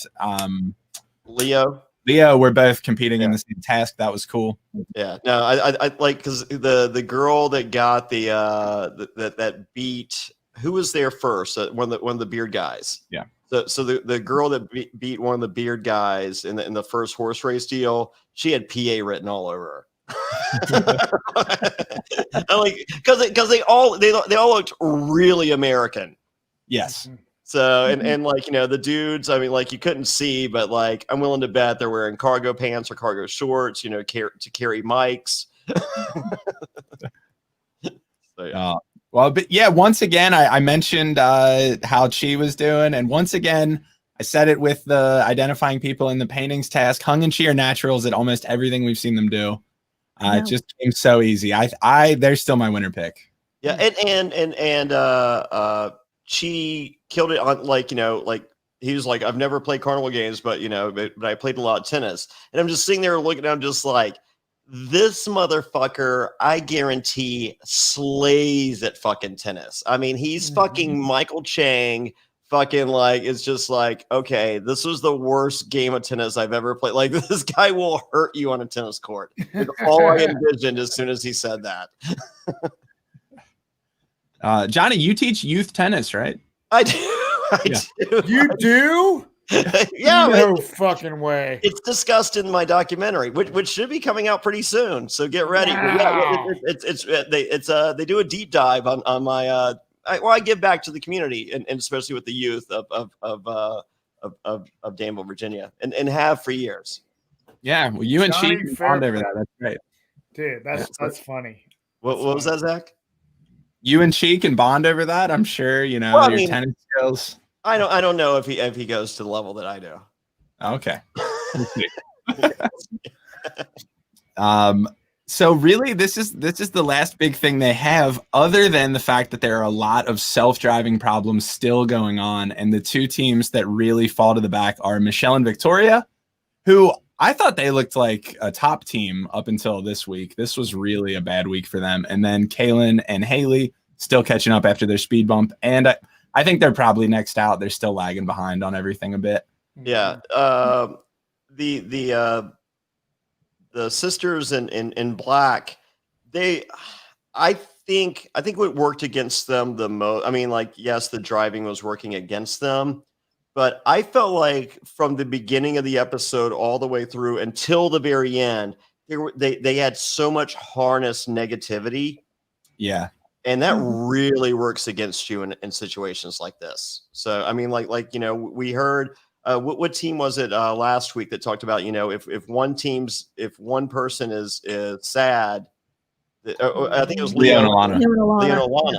Leo were both competing in the same task. That was cool. Yeah. No, I like because the girl that got that beat, who was there first? One of the beard guys. Yeah. So the girl that beat one of the beard guys in the first horse race deal, she had PA written all over her. Like because they all looked really American. Yes. So and like the dudes, I mean, like you couldn't see, but like I'm willing to bet they're wearing cargo pants or cargo shorts, to carry mics. So, yeah. Well, but yeah, once again, I mentioned how Chi was doing, and once again, I said it with the identifying people in the paintings task. Hung and Chi are naturals at almost everything we've seen them do. It just came so easy. They're still my winner pick. Yeah, and Chi killed it on like he was like, I've never played carnival games, but but I played a lot of tennis, and I'm just sitting there looking at him just like, this motherfucker, I guarantee, slays at fucking tennis. I mean, he's fucking Michael Chang. Fucking like, it's just like, okay, this was the worst game of tennis I've ever played. Like, this guy will hurt you on a tennis court. It's all I envisioned as soon as he said that. Johnny, you teach youth tennis, right? I do. I do. You do? Yeah, no fucking way. It's discussed in my documentary, which should be coming out pretty soon. So get ready. Wow. Yeah, they do a deep dive on my. I give back to the community and especially with the youth of Danville, Virginia, and have for years. Yeah, well, you and Chi bond over that. That's great, dude. That's funny. What was that, Zach? You and Chi can bond over that. I'm sure your tennis skills. I don't know if he goes to the level that I do. Okay. So really, this is the last big thing they have, other than the fact that there are a lot of self-driving problems still going on, and the two teams that really fall to the back are Michelle and Victoria, who I thought they looked like a top team up until this week. This was really a bad week for them, and then Kaylin and Haley still catching up after their speed bump, and I think they're probably next out. They're still lagging behind on everything a bit. Yeah. The sisters in black, I think what worked against them the most. I mean, like, yes, the driving was working against them, but I felt like from the beginning of the episode all the way through until the very end, they had so much harness negativity. Yeah. And that really works against you in situations like this. So, I mean, like we heard, what team was it last week that talked about, if one person is sad, I think it was Leo and Alana.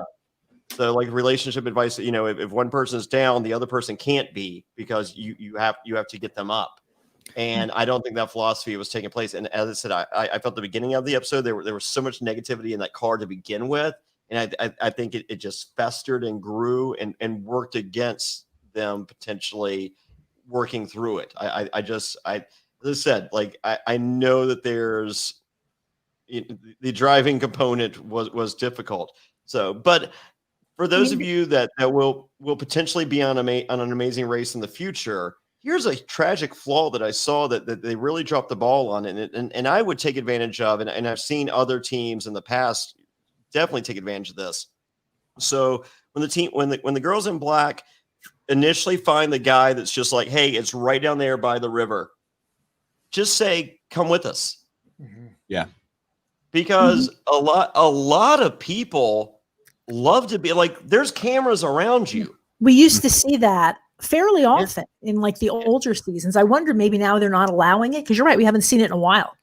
So like relationship advice, if one person is down, the other person can't be, because you have to get them up. And I don't think that philosophy was taking place. And as I said, I felt the beginning of the episode, there was so much negativity in that car to begin with. And I think it just festered and grew and worked against them potentially working through it. As I said, like, I know that there's the driving component was difficult. So, but for those of you that will potentially be on an amazing race in the future, here's a tragic flaw that I saw that they really dropped the ball on, and I would take advantage of, and I've seen other teams in the past definitely take advantage of this. So when the girls in black initially find the guy that's just like, hey, it's right down there by the river, just say, come with us. Mm-hmm. Yeah. Because a lot of people love to be like, there's cameras around you. We used to see that fairly often in like the older seasons. I wonder maybe now they're not allowing it, because you're right, we haven't seen it in a while.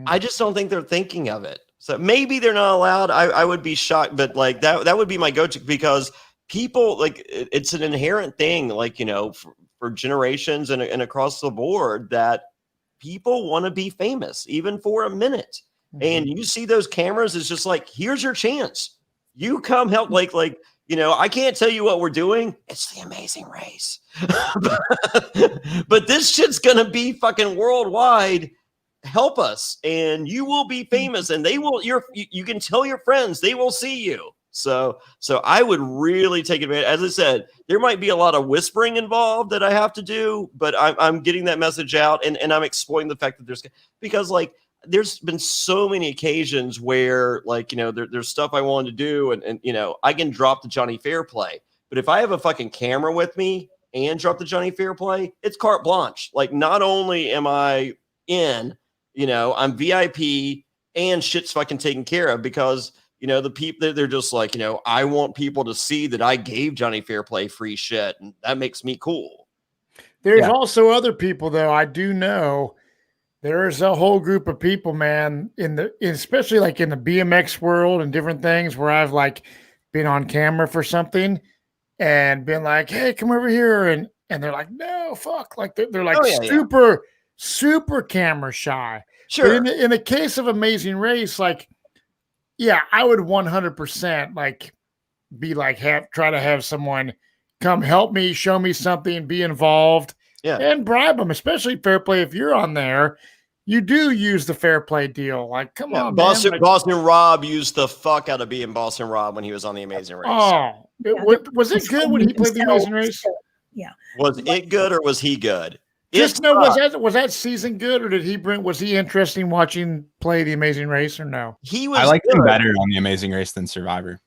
I just don't think they're thinking of it. So maybe they're not allowed. I would be shocked, but like that would be my go-to, because people, like, it's an inherent thing, like, you know, for generations and across the board, that people want to be famous even for a minute. And you see those cameras, it's just like, here's your chance. You come help, like, you know, I can't tell you what we're doing. It's the Amazing Race. But this shit's going to be fucking worldwide. Help us and you will be famous, and they will, you can tell your friends, they will see you. So I would really take advantage. As I said, there might be a lot of whispering involved that I have to do, but I'm getting that message out, and I'm exploiting the fact that because like, there's been so many occasions where, like, you know, there's stuff I wanted to do, and you know, I can drop the Johnny Fairplay, but if I have a fucking camera with me and drop the Johnny Fairplay, it's carte blanche. Like, not only am I in, you know, I'm VIP and shit's fucking taken care of, because, you know, the people, they're just like, you know, I want people to see that I gave Johnny Fairplay free shit, and that makes me cool. There's also other people, though. I do know there's a whole group of people, man, especially like in the BMX world and different things, where I've like been on camera for something and been like, hey, come over here. And they're like, no, fuck. Like they're like super camera shy. Sure. But in the case of Amazing Race, like, yeah, I would 100% like be like, try to have someone come help me, show me something, be involved, and bribe them, especially fair play. If you're on there, you do use the fair play deal. Like, come on, Boston, man. Like, Boston Rob used the fuck out of being Boston Rob when he was on the Amazing Race. Oh, was it good when he played the Amazing Race? Yeah. Was it good, or was he good? Just no. Was that season good, or was he interesting watching play the Amazing Race, or no? He was. I liked him better on the Amazing Race than Survivor.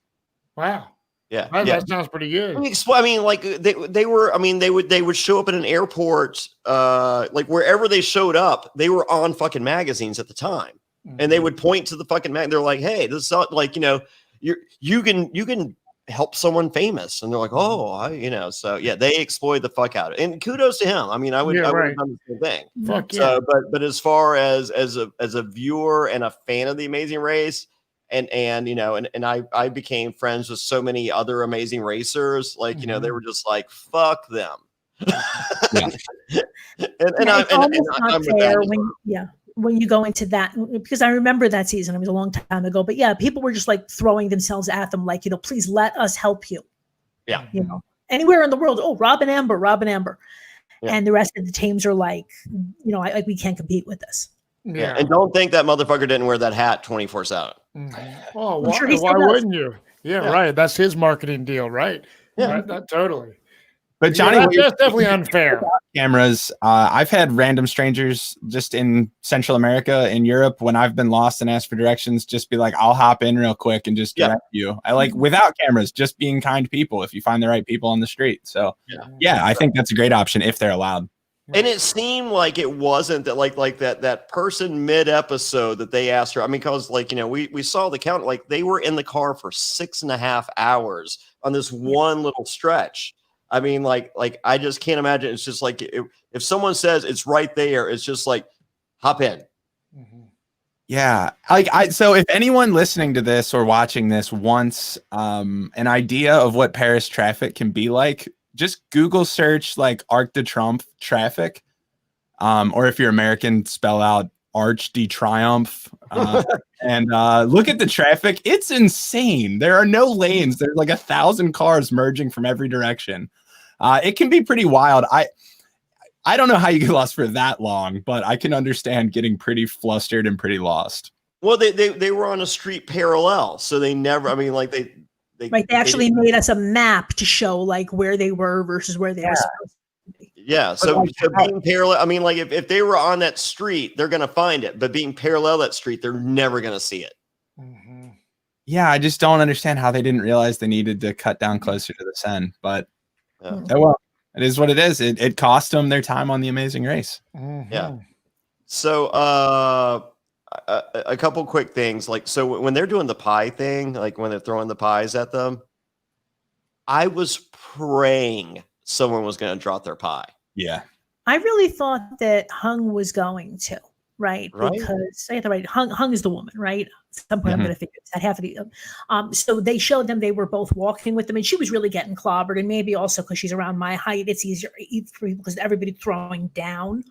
Wow. Yeah, that sounds pretty good. I mean, like they were. I mean, they would show up at an airport, like wherever they showed up, they were on fucking magazines at the time, and they would point to the fucking mag. They're like, "Hey, this is like, you know, you can help someone famous," and they're like, "Oh, you know." So yeah, they exploit the fuck out of it, and kudos to him. I mean, I would have done the same thing. Fuck yeah. So, but as far as a viewer and a fan of the Amazing Race. And you know, and I became friends with so many other amazing racers. Like, you know, they were just like, fuck them. I'm fair when you go into that, because I remember that season. It was a long time ago, but yeah, people were just like throwing themselves at them, like, you know, please let us help you. Yeah, you know, anywhere in the world. Oh, Rob and Amber, and the rest of the teams are like, you know, like, we can't compete with this. Yeah, and don't think that motherfucker didn't wear that hat 24/7. Oh, why wouldn't you? Yeah, right. That's his marketing deal, right? Yeah, totally. But Johnny, that's definitely unfair. Cameras. I've had random strangers just in Central America, in Europe, when I've been lost and asked for directions, just be like, I'll hop in real quick and just direct you. I like, without cameras, just being kind people if you find the right people on the street. So yeah, I think that's a great option if they're allowed. And it seemed like it wasn't that like that person mid-episode that they asked her. I mean, because, like, you know, we saw the count, like they were in the car for 6.5 hours on this one little stretch. I mean, like I just can't imagine. It's just like if someone says it's right there, it's just like, hop in. Yeah. So if anyone listening to this or watching this wants an idea of what Paris traffic can be like, just Google search like Arc de Triomphe traffic. Or if you're American, spell out Arch de Triomphe. And look at the traffic. It's insane. There are no lanes. There's like 1,000 cars merging from every direction. It can be pretty wild. I don't know how you get lost for that long, but I can understand getting pretty flustered and pretty lost. Well, they were on a street parallel, so they never. I mean, like they actually made us a map to show like where they were versus where they were supposed to be. Yeah, so being parallel. I mean, like if they were on that street, they're gonna find it, but being parallel that street, they're never gonna see it. Yeah, I just don't understand how they didn't realize they needed to cut down closer to the Seine, but oh well. It is what it is. It cost them their time on the Amazing Race. Yeah. So a couple quick things. Like, so when they're doing the pie thing, like when they're throwing the pies at them, I was praying someone was going to drop their pie. Yeah. I really thought that Hung was going to, right? Because I had the right. Hung is the woman, right? At some point, I'm going to figure that half of the. So they showed them they were both walking with them, and she was really getting clobbered, and maybe also because she's around my height, it's easier for people because everybody's throwing down.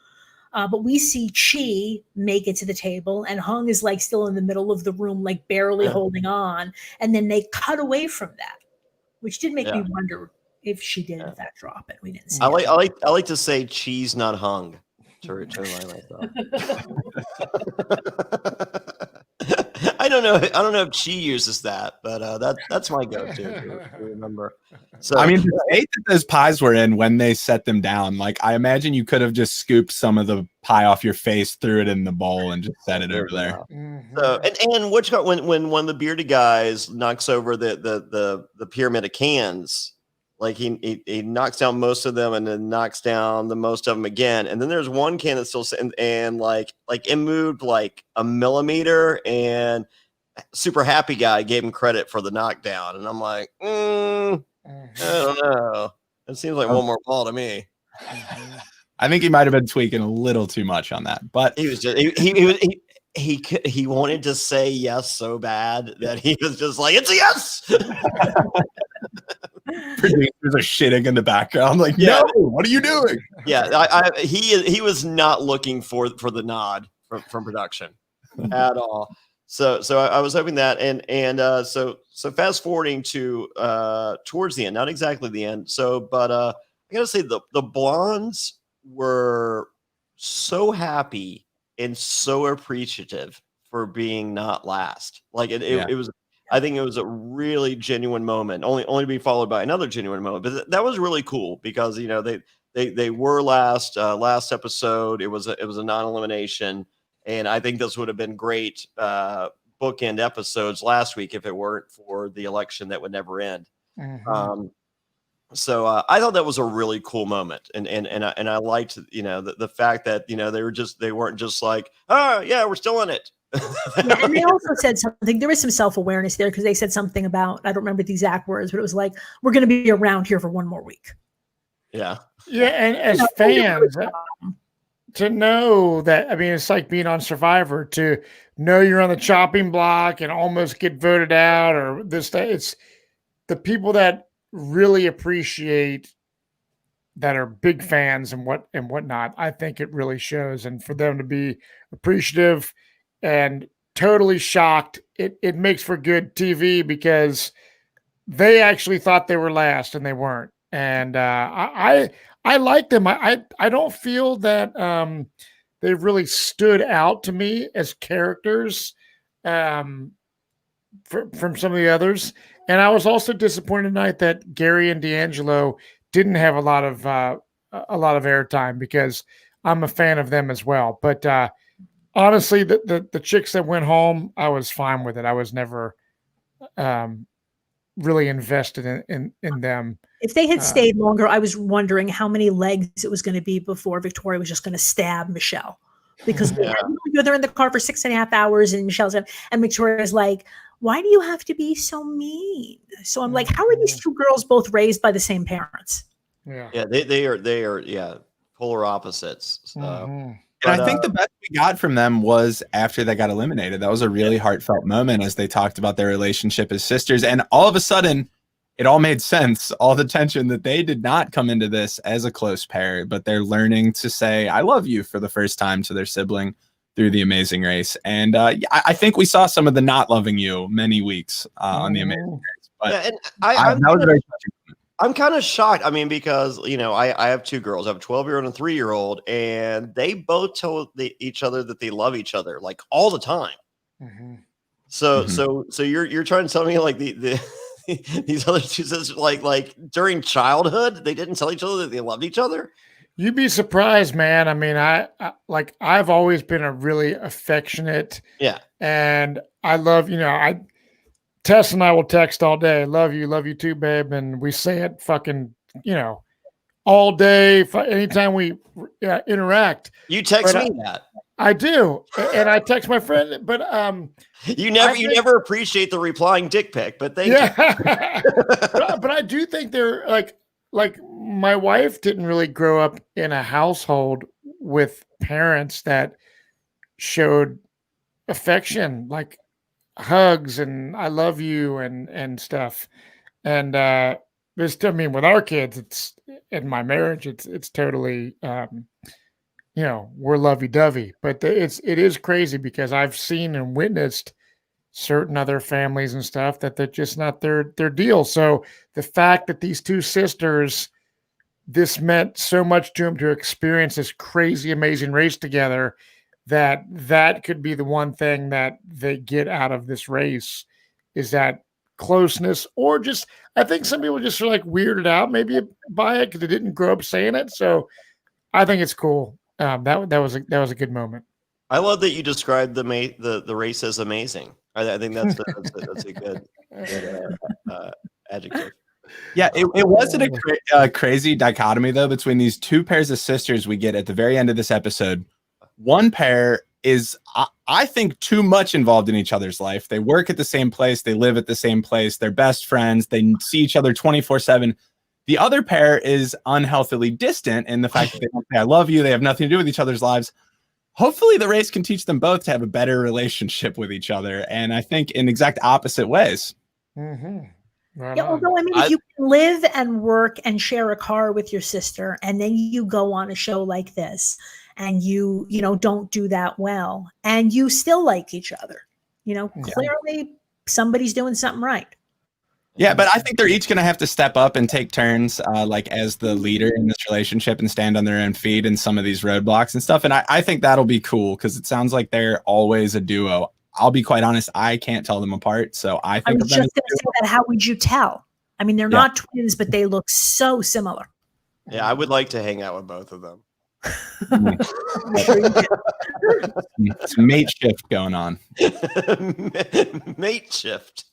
But we see Chi make it to the table, and Hung is like still in the middle of the room, like barely holding on, and then they cut away from that, which did make me wonder if she did in fact drop it. We didn't see. I like to say cheese, not hung. To remind myself. I don't know if she uses that, but that's my go-to. To remember. So I mean, the state that those pies were in when they set them down, like I imagine you could have just scooped some of the pie off your face, threw it in the bowl, and just set it over there. So and which when one of the bearded guys knocks over the pyramid of cans. Like he knocks down most of them and then knocks down the most of them again. And then there's one can that's still sitting and like it moved like a millimeter, and super happy guy gave him credit for the knockdown. And I'm like, I don't know. It seems like one more ball to me. I think he might have been tweaking a little too much on that, but he was just he wanted to say yes so bad that he was just like, it's a yes. Producers are shitting in the background, like, no, what are you doing? Yeah, he was not looking for the nod from production at all. So I was hoping that, and so fast forwarding to towards the end, not exactly the end. But I gotta say the blondes were so happy and so appreciative for being not last. Like it was. I think it was a really genuine moment, only to be followed by another genuine moment. But that was really cool because they were last episode. It was a non-elimination, and I think this would have been great bookend episodes last week if it weren't for the election that would never end. So I thought that was a really cool moment, and I liked the fact that they weren't just like, oh yeah, we're still in it. And they also said something. There was some self-awareness there because they said something about, I don't remember the exact words, but it was like, we're going to be around here for one more week. Yeah. And as fans, to know that, I mean, it's like being on Survivor, to know you're on the chopping block and almost get voted out or this, that. It's the people that really appreciate, that are big fans and whatnot. I think it really shows, and for them to be appreciative and totally shocked, it makes for good TV because they actually thought they were last and they weren't. And I like them. I don't feel that they really stood out to me as characters from some of the others. And I was also disappointed tonight that Gary and D'Angelo didn't have a lot of airtime because I'm a fan of them as well. But honestly, the chicks that went home, I was fine with it. I was never really invested in them. If they had stayed longer, I was wondering how many legs it was going to be before Victoria was just going to stab Michelle. Because they're in the car for 6.5 hours, and Michelle's and Victoria's like, why do you have to be so mean? So I'm like, how are these two girls both raised by the same parents? Yeah, they are polar opposites. So. And I think the best we got from them was after they got eliminated. That was a really heartfelt moment as they talked about their relationship as sisters. And all of a sudden, it all made sense. All the tension that they did not come into this as a close pair, but they're learning to say, I love you for the first time to their sibling through the Amazing Race. And I think we saw some of the not loving you many weeks on the Amazing Race. But and that was very touching. I'm kind of shocked. I mean, because, I have two girls. I have a 12-year-old and a 3-year-old, and they both told each other that they love each other, like, all the time. So you're trying to tell me, like, the these other two sisters, like during childhood, they didn't tell each other that they loved each other? You'd be surprised, man. I mean, I've always been a really affectionate. Yeah. And I love, Tess and I will text all day. Love you too, babe. And we say it fucking, all day. Anytime we interact. You text me that. I do, and I text my friend. But you never appreciate the replying dick pic. But thank you. But I do think they're like, like my wife didn't really grow up in a household with parents that showed affection, like hugs and I love you and stuff. And this, I mean, with our kids, it's in my marriage, it's totally we're lovey dovey, but it is crazy because I've seen and witnessed certain other families and stuff that they're just not their deal. So the fact that these two sisters, this meant so much to them to experience this crazy, amazing race together, that could be the one thing that they get out of this race is that closeness, or just, I think some people just are like weirded out maybe by it because they didn't grow up saying it. So I think it's cool. That was a good moment. I love that you described the race as amazing. I think that's a good adjective. Yeah, it wasn't a crazy dichotomy though between these two pairs of sisters we get at the very end of this episode. One pair is, I think, too much involved in each other's life. They work at the same place, they live at the same place, they're best friends, they see each other 24/7. The other pair is unhealthily distant in the fact that they don't say I love you, they have nothing to do with each other's lives. Hopefully the race can teach them both to have a better relationship with each other, and I think in exact opposite ways. Mm-hmm. Right yeah, although I mean, if you can live and work and share a car with your sister, and then you go on a show like this, and you don't do that well, and you still like each other, clearly somebody's doing something right. Yeah, but I think they're each going to have to step up and take turns, like as the leader in this relationship, and stand on their own feet in some of these roadblocks and stuff. And I think that'll be cool because it sounds like they're always a duo. I'll be quite honest, I can't tell them apart. So I think I was just going to say that. How would you tell? I mean, they're not twins, but they look so similar. Yeah, I would like to hang out with both of them. It's mate shift going on. Mate shift.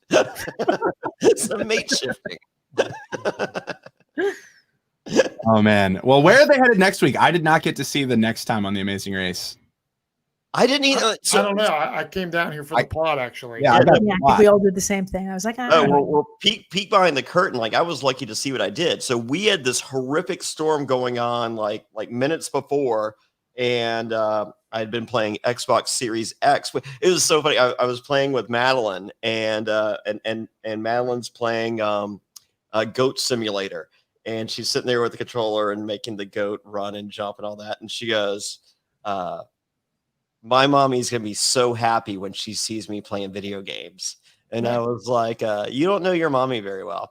Some mate shifting. Oh man. Well, where are they headed next week? I did not get to see the next time on The Amazing Race. I didn't either. I don't know. I came down here for the pod, actually. Yeah, we all did the same thing. I was like, well, peek behind the curtain. Like, I was lucky to see what I did. So we had this horrific storm going on like minutes before, and I'd been playing Xbox Series X. It was so funny. I was playing with Madeline, and Madeline's playing Goat Simulator, and she's sitting there with the controller and making the goat run and jump and all that, and she goes, my mommy's going to be so happy when she sees me playing video games. And I was like, you don't know your mommy very well.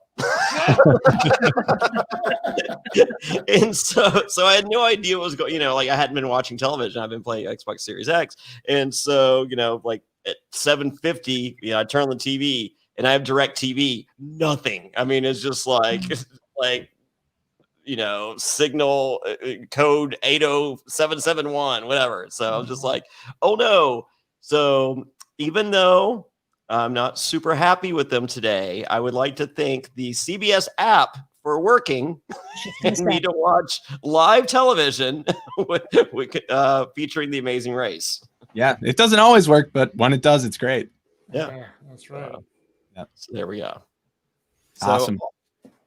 And so I had no idea what was going, like I hadn't been watching television. I've been playing Xbox Series X. And so, like at 7:50, I turn on the TV and I have direct TV, nothing. I mean, it's just like, signal code 80771, whatever. So I was just like, oh no. So even though I'm not super happy with them today, I would like to thank the CBS app for working and me to watch live television with featuring The Amazing Race. Yeah, it doesn't always work, but when it does, it's great. Yeah, that's right. So there we go. Awesome.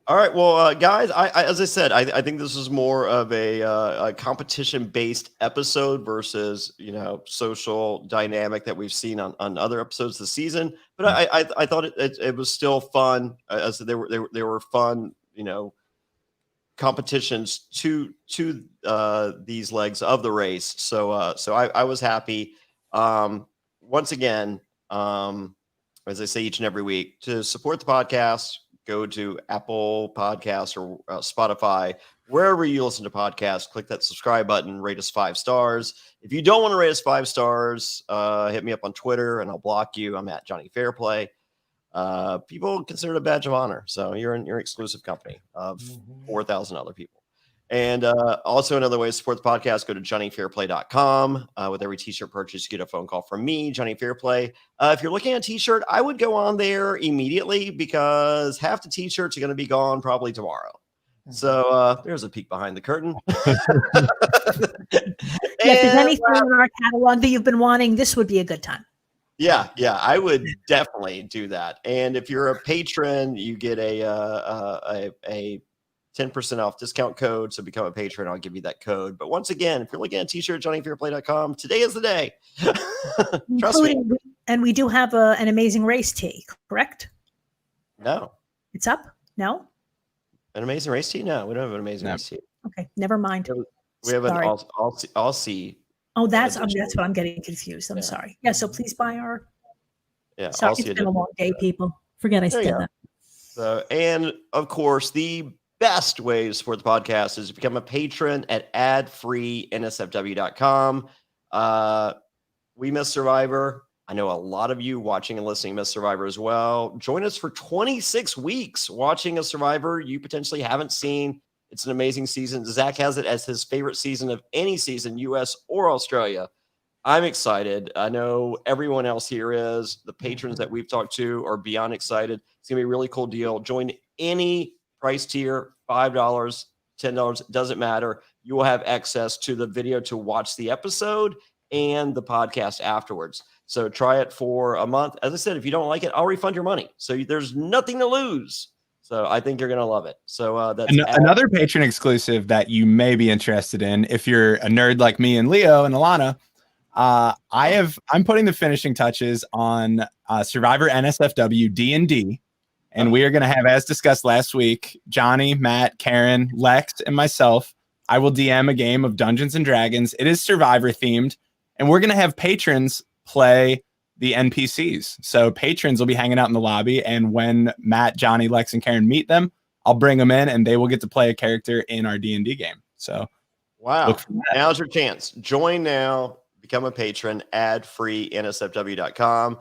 All right, well, guys, I as I said, I think this is more of a competition-based episode versus social dynamic that we've seen on other episodes this season. But I thought it was still fun. As there were fun competitions to these legs of the race. So I was happy. Once again, as I say each and every week, to support the podcast, go to Apple Podcasts or Spotify, wherever you listen to podcasts, click that subscribe button, rate us 5 stars. If you don't want to rate us 5 stars, hit me up on Twitter and I'll block you. I'm at Johnny Fairplay. People consider it a badge of honor. So you're in your exclusive company of 4,000 other people. And also another way to support the podcast, go to johnnyfairplay.com. With every t-shirt purchase, you get a phone call from me, Johnny Fairplay. If you're looking at a t-shirt, I would go on there immediately because half the t-shirts are going to be gone probably tomorrow. So there's a peek behind the curtain. If there's anything in our catalog that you've been wanting, this would be a good time. Yeah, I would definitely do that. And if you're a patron, you get a 10% off discount code. So become a patron. I'll give you that code. But once again, if you're looking at t-shirt, JohnnyFairplay.com, today is the day. Trust me. And we do have an Amazing Race tee, correct? No. It's up? No? An Amazing Race tee? No, we don't have an Amazing Race tee. Okay, never mind. We have an all see. Oh, that's what I'm getting confused. I'm sorry. Yeah, so please buy our. Yeah, sorry, it's been a long day, people. Forget I said that. So, and of course, the best ways for the podcast is to become a patron at adfreeNSFW.com. We miss Survivor. I know a lot of you watching and listening miss Survivor as well. Join us for 26 weeks watching a Survivor you potentially haven't seen. It's an amazing season. Zach has it as his favorite season of any season, US or Australia. I'm excited. I know everyone else here is. The patrons that we've talked to are beyond excited. It's going to be a really cool deal. Join any price tier, $5, $10, doesn't matter. You will have access to the video to watch the episode and the podcast afterwards. So try it for a month. As I said, if you don't like it, I'll refund your money. So there's nothing to lose. So I think you're going to love it. So that's another patron exclusive that you may be interested in. If you're a nerd like me and Leo and Alana, I'm putting the finishing touches on Survivor NSFW D&D. And we are going to have, as discussed last week, Johnny, Matt, Karen, Lex, and myself. I will DM a game of Dungeons and Dragons. It is Survivor themed. And we're going to have patrons play the NPCs. So patrons will be hanging out in the lobby. And when Matt, Johnny, Lex, and Karen meet them, I'll bring them in and they will get to play a character in our D&D game. So wow. Now's your chance. Join now. Become a patron. adfreeNSFW.com.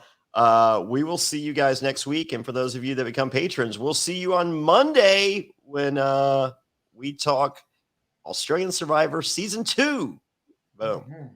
We will see you guys next week. And for those of you that become patrons, we'll see you on Monday when we talk Australian Survivor Season 2. Boom. Mm-hmm.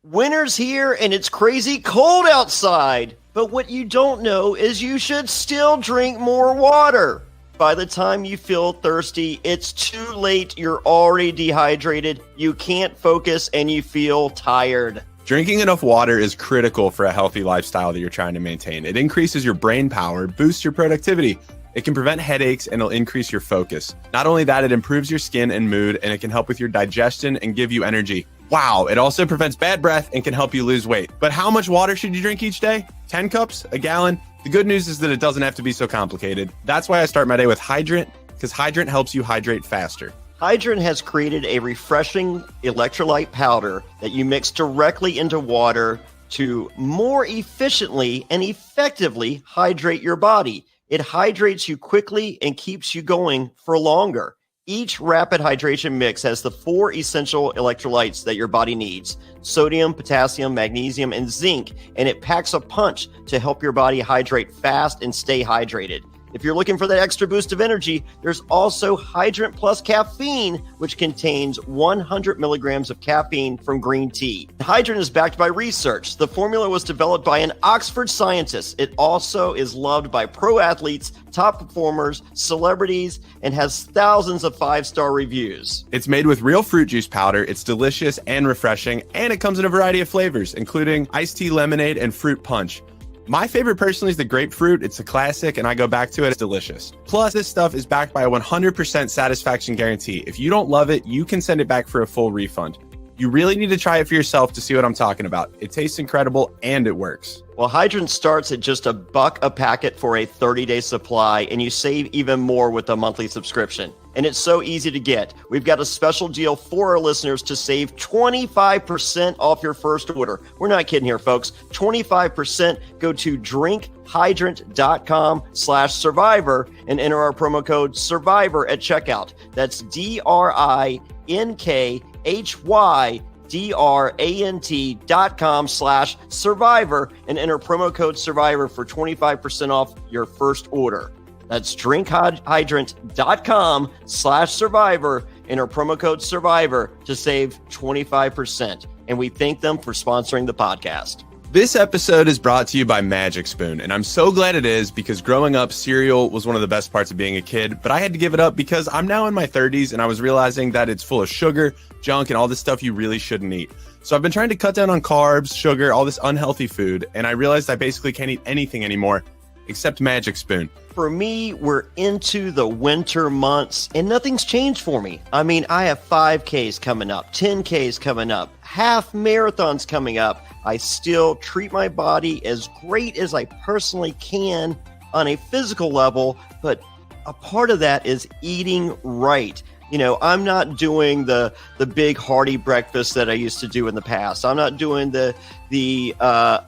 Winter's here and it's crazy cold outside. But what you don't know is you should still drink more water. By the time you feel thirsty, it's too late. You're already dehydrated. You can't focus and you feel tired. Drinking enough water is critical for a healthy lifestyle that you're trying to maintain. It increases your brain power, boosts your productivity. It can prevent headaches and it'll increase your focus. Not only that, it improves your skin and mood, and it can help with your digestion and give you energy. Wow, it also prevents bad breath and can help you lose weight. But how much water should you drink each day? 10 cups? A gallon? The good news is that it doesn't have to be so complicated. That's why I start my day with Hydrant, because Hydrant helps you hydrate faster. Hydrant has created a refreshing electrolyte powder that you mix directly into water to more efficiently and effectively hydrate your body. It hydrates you quickly and keeps you going for longer. Each rapid hydration mix has the 4 essential electrolytes that your body needs: sodium, potassium, magnesium, and zinc, and it packs a punch to help your body hydrate fast and stay hydrated. If you're looking for that extra boost of energy, there's also Hydrant Plus Caffeine, which contains 100 milligrams of caffeine from green tea. Hydrant is backed by research. The formula was developed by an Oxford scientist. It also is loved by pro athletes, top performers, celebrities, and has thousands of 5-star reviews. It's made with real fruit juice powder. It's delicious and refreshing, and it comes in a variety of flavors, including iced tea lemonade and fruit punch. My favorite personally is the grapefruit. It's a classic and I go back to it. It's delicious. Plus, this stuff is backed by a 100% satisfaction guarantee. If you don't love it, you can send it back for a full refund. You really need to try it for yourself to see what I'm talking about. It tastes incredible and it works. Well, Hydrant starts at just $1 a packet for a 30-day supply, and you save even more with a monthly subscription. And it's so easy to get. We've got a special deal for our listeners to save 25% off your first order. We're not kidding here, folks. 25%. Go to drinkhydrant.com/survivor and enter our promo code SURVIVOR at checkout. That's drinkhydrant.com/survivor and enter promo code SURVIVOR for 25% off your first order. That's drinkhydrant.com/survivor. Enter promo code SURVIVOR to save 25%. And we thank them for sponsoring the podcast. This episode is brought to you by Magic Spoon, and I'm so glad it is because growing up, cereal was one of the best parts of being a kid, but I had to give it up because I'm now in my 30s and I was realizing that it's full of sugar, junk, and all this stuff you really shouldn't eat. So I've been trying to cut down on carbs, sugar, all this unhealthy food, and I realized I basically can't eat anything anymore except Magic Spoon. For me, we're into the winter months and nothing's changed for me. I mean, I have 5Ks coming up, 10Ks coming up, half marathons coming up. I still treat my body as great as I personally can on a physical level, but a part of that is eating right. You know, I'm not doing the big hearty breakfast that I used to do in the past. I'm not doing the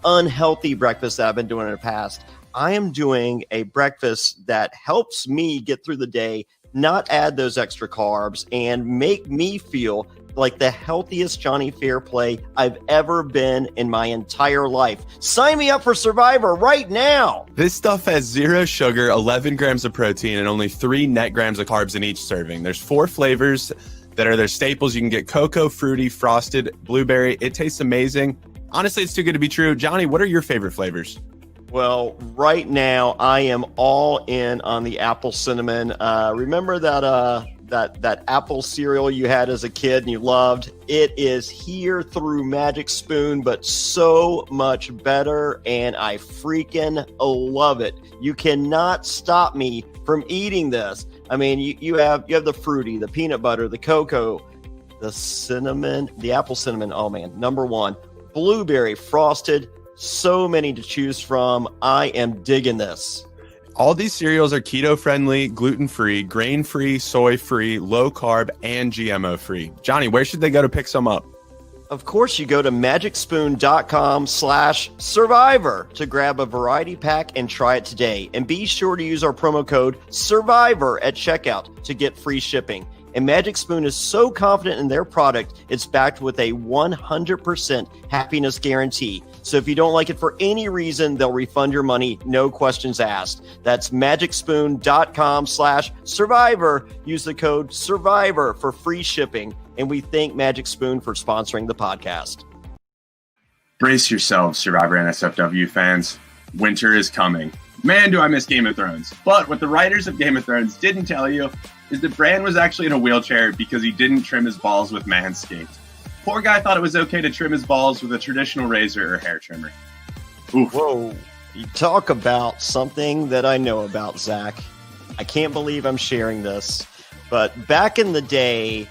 unhealthy breakfast that I've been doing in the past. I am doing a breakfast that helps me get through the day, not add those extra carbs, and make me feel like the healthiest Johnny Fairplay I've ever been in my entire life. Sign me up for Survivor right now. This stuff has 0 sugar, 11 grams of protein, and only 3 net grams of carbs in each serving. There's 4 flavors that are their staples. You can get cocoa, fruity, frosted, blueberry. It tastes amazing. Honestly, it's too good to be true. Johnny, what are your favorite flavors? Well, right now I am all in on the apple cinnamon. Remember that apple cereal you had as a kid and you loved? It is here through Magic Spoon, but so much better, and I freaking love it. You cannot stop me from eating this. I mean, you have the fruity, the peanut butter, the cocoa, the cinnamon, the apple cinnamon. Oh man, number 1. Blueberry frosted. So many to choose from. I am digging this. All these cereals are keto-friendly, gluten-free, grain-free, soy-free, low-carb, and GMO-free. Johnny, where should they go to pick some up? Of course, you go to magicspoon.com/survivor to grab a variety pack and try it today. And be sure to use our promo code SURVIVOR at checkout to get free shipping. And Magic Spoon is so confident in their product, it's backed with a 100% happiness guarantee. So if you don't like it for any reason, they'll refund your money, no questions asked. That's magicspoon.com/survivor. Use the code SURVIVOR for free shipping. And we thank Magic Spoon for sponsoring the podcast. Brace yourselves, Survivor NSFW fans. Winter is coming. Man, do I miss Game of Thrones. But what the writers of Game of Thrones didn't tell you is that Bran was actually in a wheelchair because he didn't trim his balls with Manscaped. Poor guy thought it was okay to trim his balls with a traditional razor or hair trimmer. Oof. Whoa. You talk about something that I know about, Zach. I can't believe I'm sharing this. But back in the day,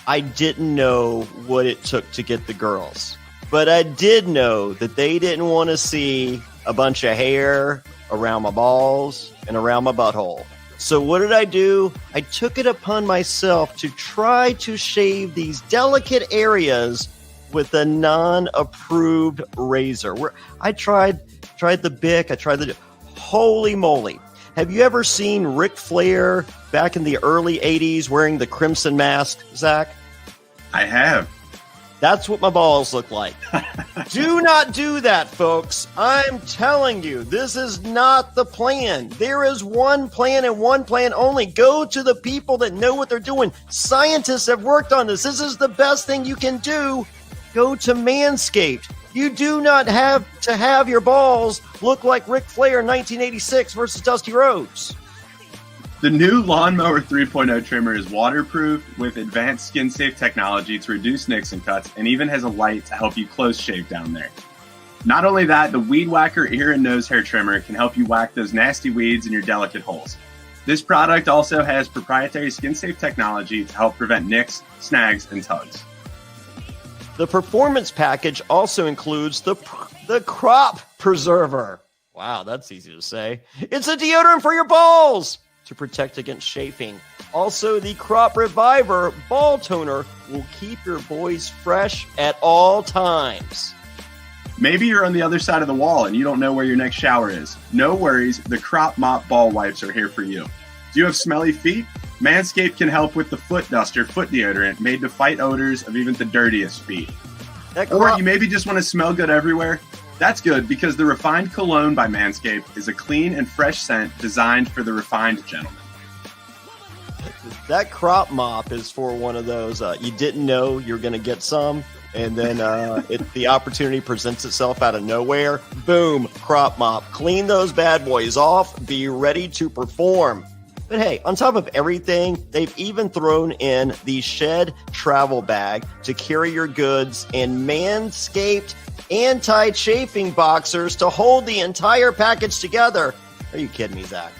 I didn't know what it took to get the girls. But I did know that they didn't want to see a bunch of hair around my balls and around my butthole. So what did I do? I took it upon myself to try to shave these delicate areas with a non-approved razor. I tried the Bic. I tried the... Holy moly. Have you ever seen Ric Flair back in the early 80s wearing the crimson mask, Zach? I have. That's what my balls look like. Do not do that, folks. I'm telling you, this is not the plan. There is one plan and one plan only. Go to the people that know what they're doing. Scientists have worked on this. This is the best thing you can do. Go to Manscaped. You do not have to have your balls look like Ric Flair in 1986 versus Dusty Rhodes. The new Lawnmower 3.0 trimmer is waterproof with advanced skin-safe technology to reduce nicks and cuts, and even has a light to help you close shave down there. Not only that, the Weed Whacker ear and nose hair trimmer can help you whack those nasty weeds in your delicate holes. This product also has proprietary skin-safe technology to help prevent nicks, snags, and tugs. The performance package also includes the crop preserver. Wow, that's easy to say. It's a deodorant for your balls to protect against chafing. Also, the Crop Reviver ball toner will keep your boys fresh at all times. Maybe you're on the other side of the wall and you don't know where your next shower is. No worries, the Crop Mop ball wipes are here for you. Do you have smelly feet? Manscaped can help with the Foot Duster foot deodorant made to fight odors of even the dirtiest feet. Or you maybe just want to smell good everywhere? That's good, because the Refined Cologne by Manscaped is a clean and fresh scent designed for the refined gentleman. That crop mop is for one of those, you didn't know you're going to get some, and then the opportunity presents itself out of nowhere. Boom, crop mop. Clean those bad boys off. Be ready to perform. But hey, on top of everything, they've even thrown in the Shed travel bag to carry your goods and Manscaped anti-chafing boxers to hold the entire package together. Are you kidding me, Zach?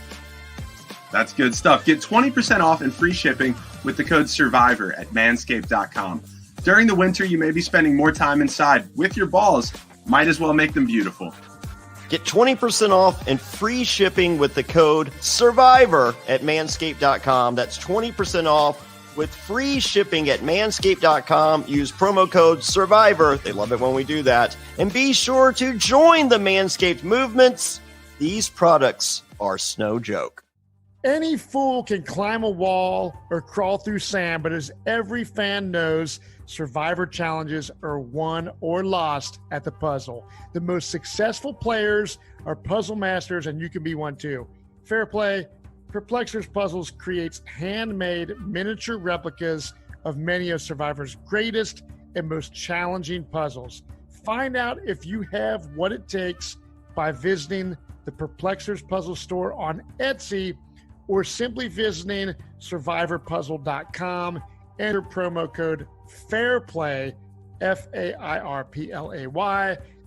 That's good stuff. Get 20% off and free shipping with the code SURVIVOR at manscaped.com. During the winter, you may be spending more time inside with your balls. Might as well make them beautiful. Get 20% off and free shipping with the code SURVIVOR at manscaped.com. That's 20% off with free shipping at manscaped.com. Use promo code SURVIVOR. They love it when we do that. And be sure to join the Manscaped movements. These products are no joke. Any fool can climb a wall or crawl through sand, but as every fan knows, Survivor challenges are won or lost at the puzzle. The most successful players are puzzle masters, and you can be one too. Fair play. Perplexers Puzzles creates handmade miniature replicas of many of Survivor's greatest and most challenging puzzles. Find out if you have what it takes by visiting the Perplexers Puzzle store on Etsy or simply visiting survivorpuzzle.com. Enter promo code FAIRPLAY, FAIRPLAY,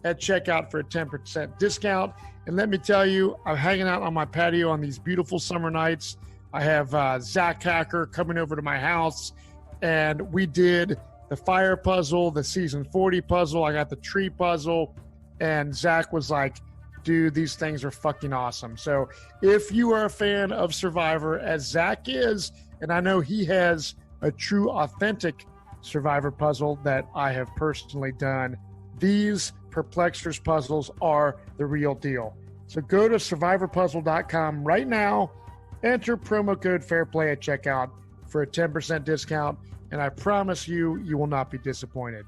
at checkout for a 10% discount. And let me tell you, I'm hanging out on my patio on these beautiful summer nights. I have Zach Hacker coming over to my house, and we did the fire puzzle, the season 40 puzzle. I got the tree puzzle, and Zach was like, dude, these things are fucking awesome. So if you are a fan of Survivor, as Zach is, and I know he has a true, authentic Survivor puzzle that I have personally done, these Perplexers puzzles are the real deal. So go to survivorpuzzle.com right now, enter promo code FAIRPLAY at checkout for a 10% discount, and I promise you, you will not be disappointed.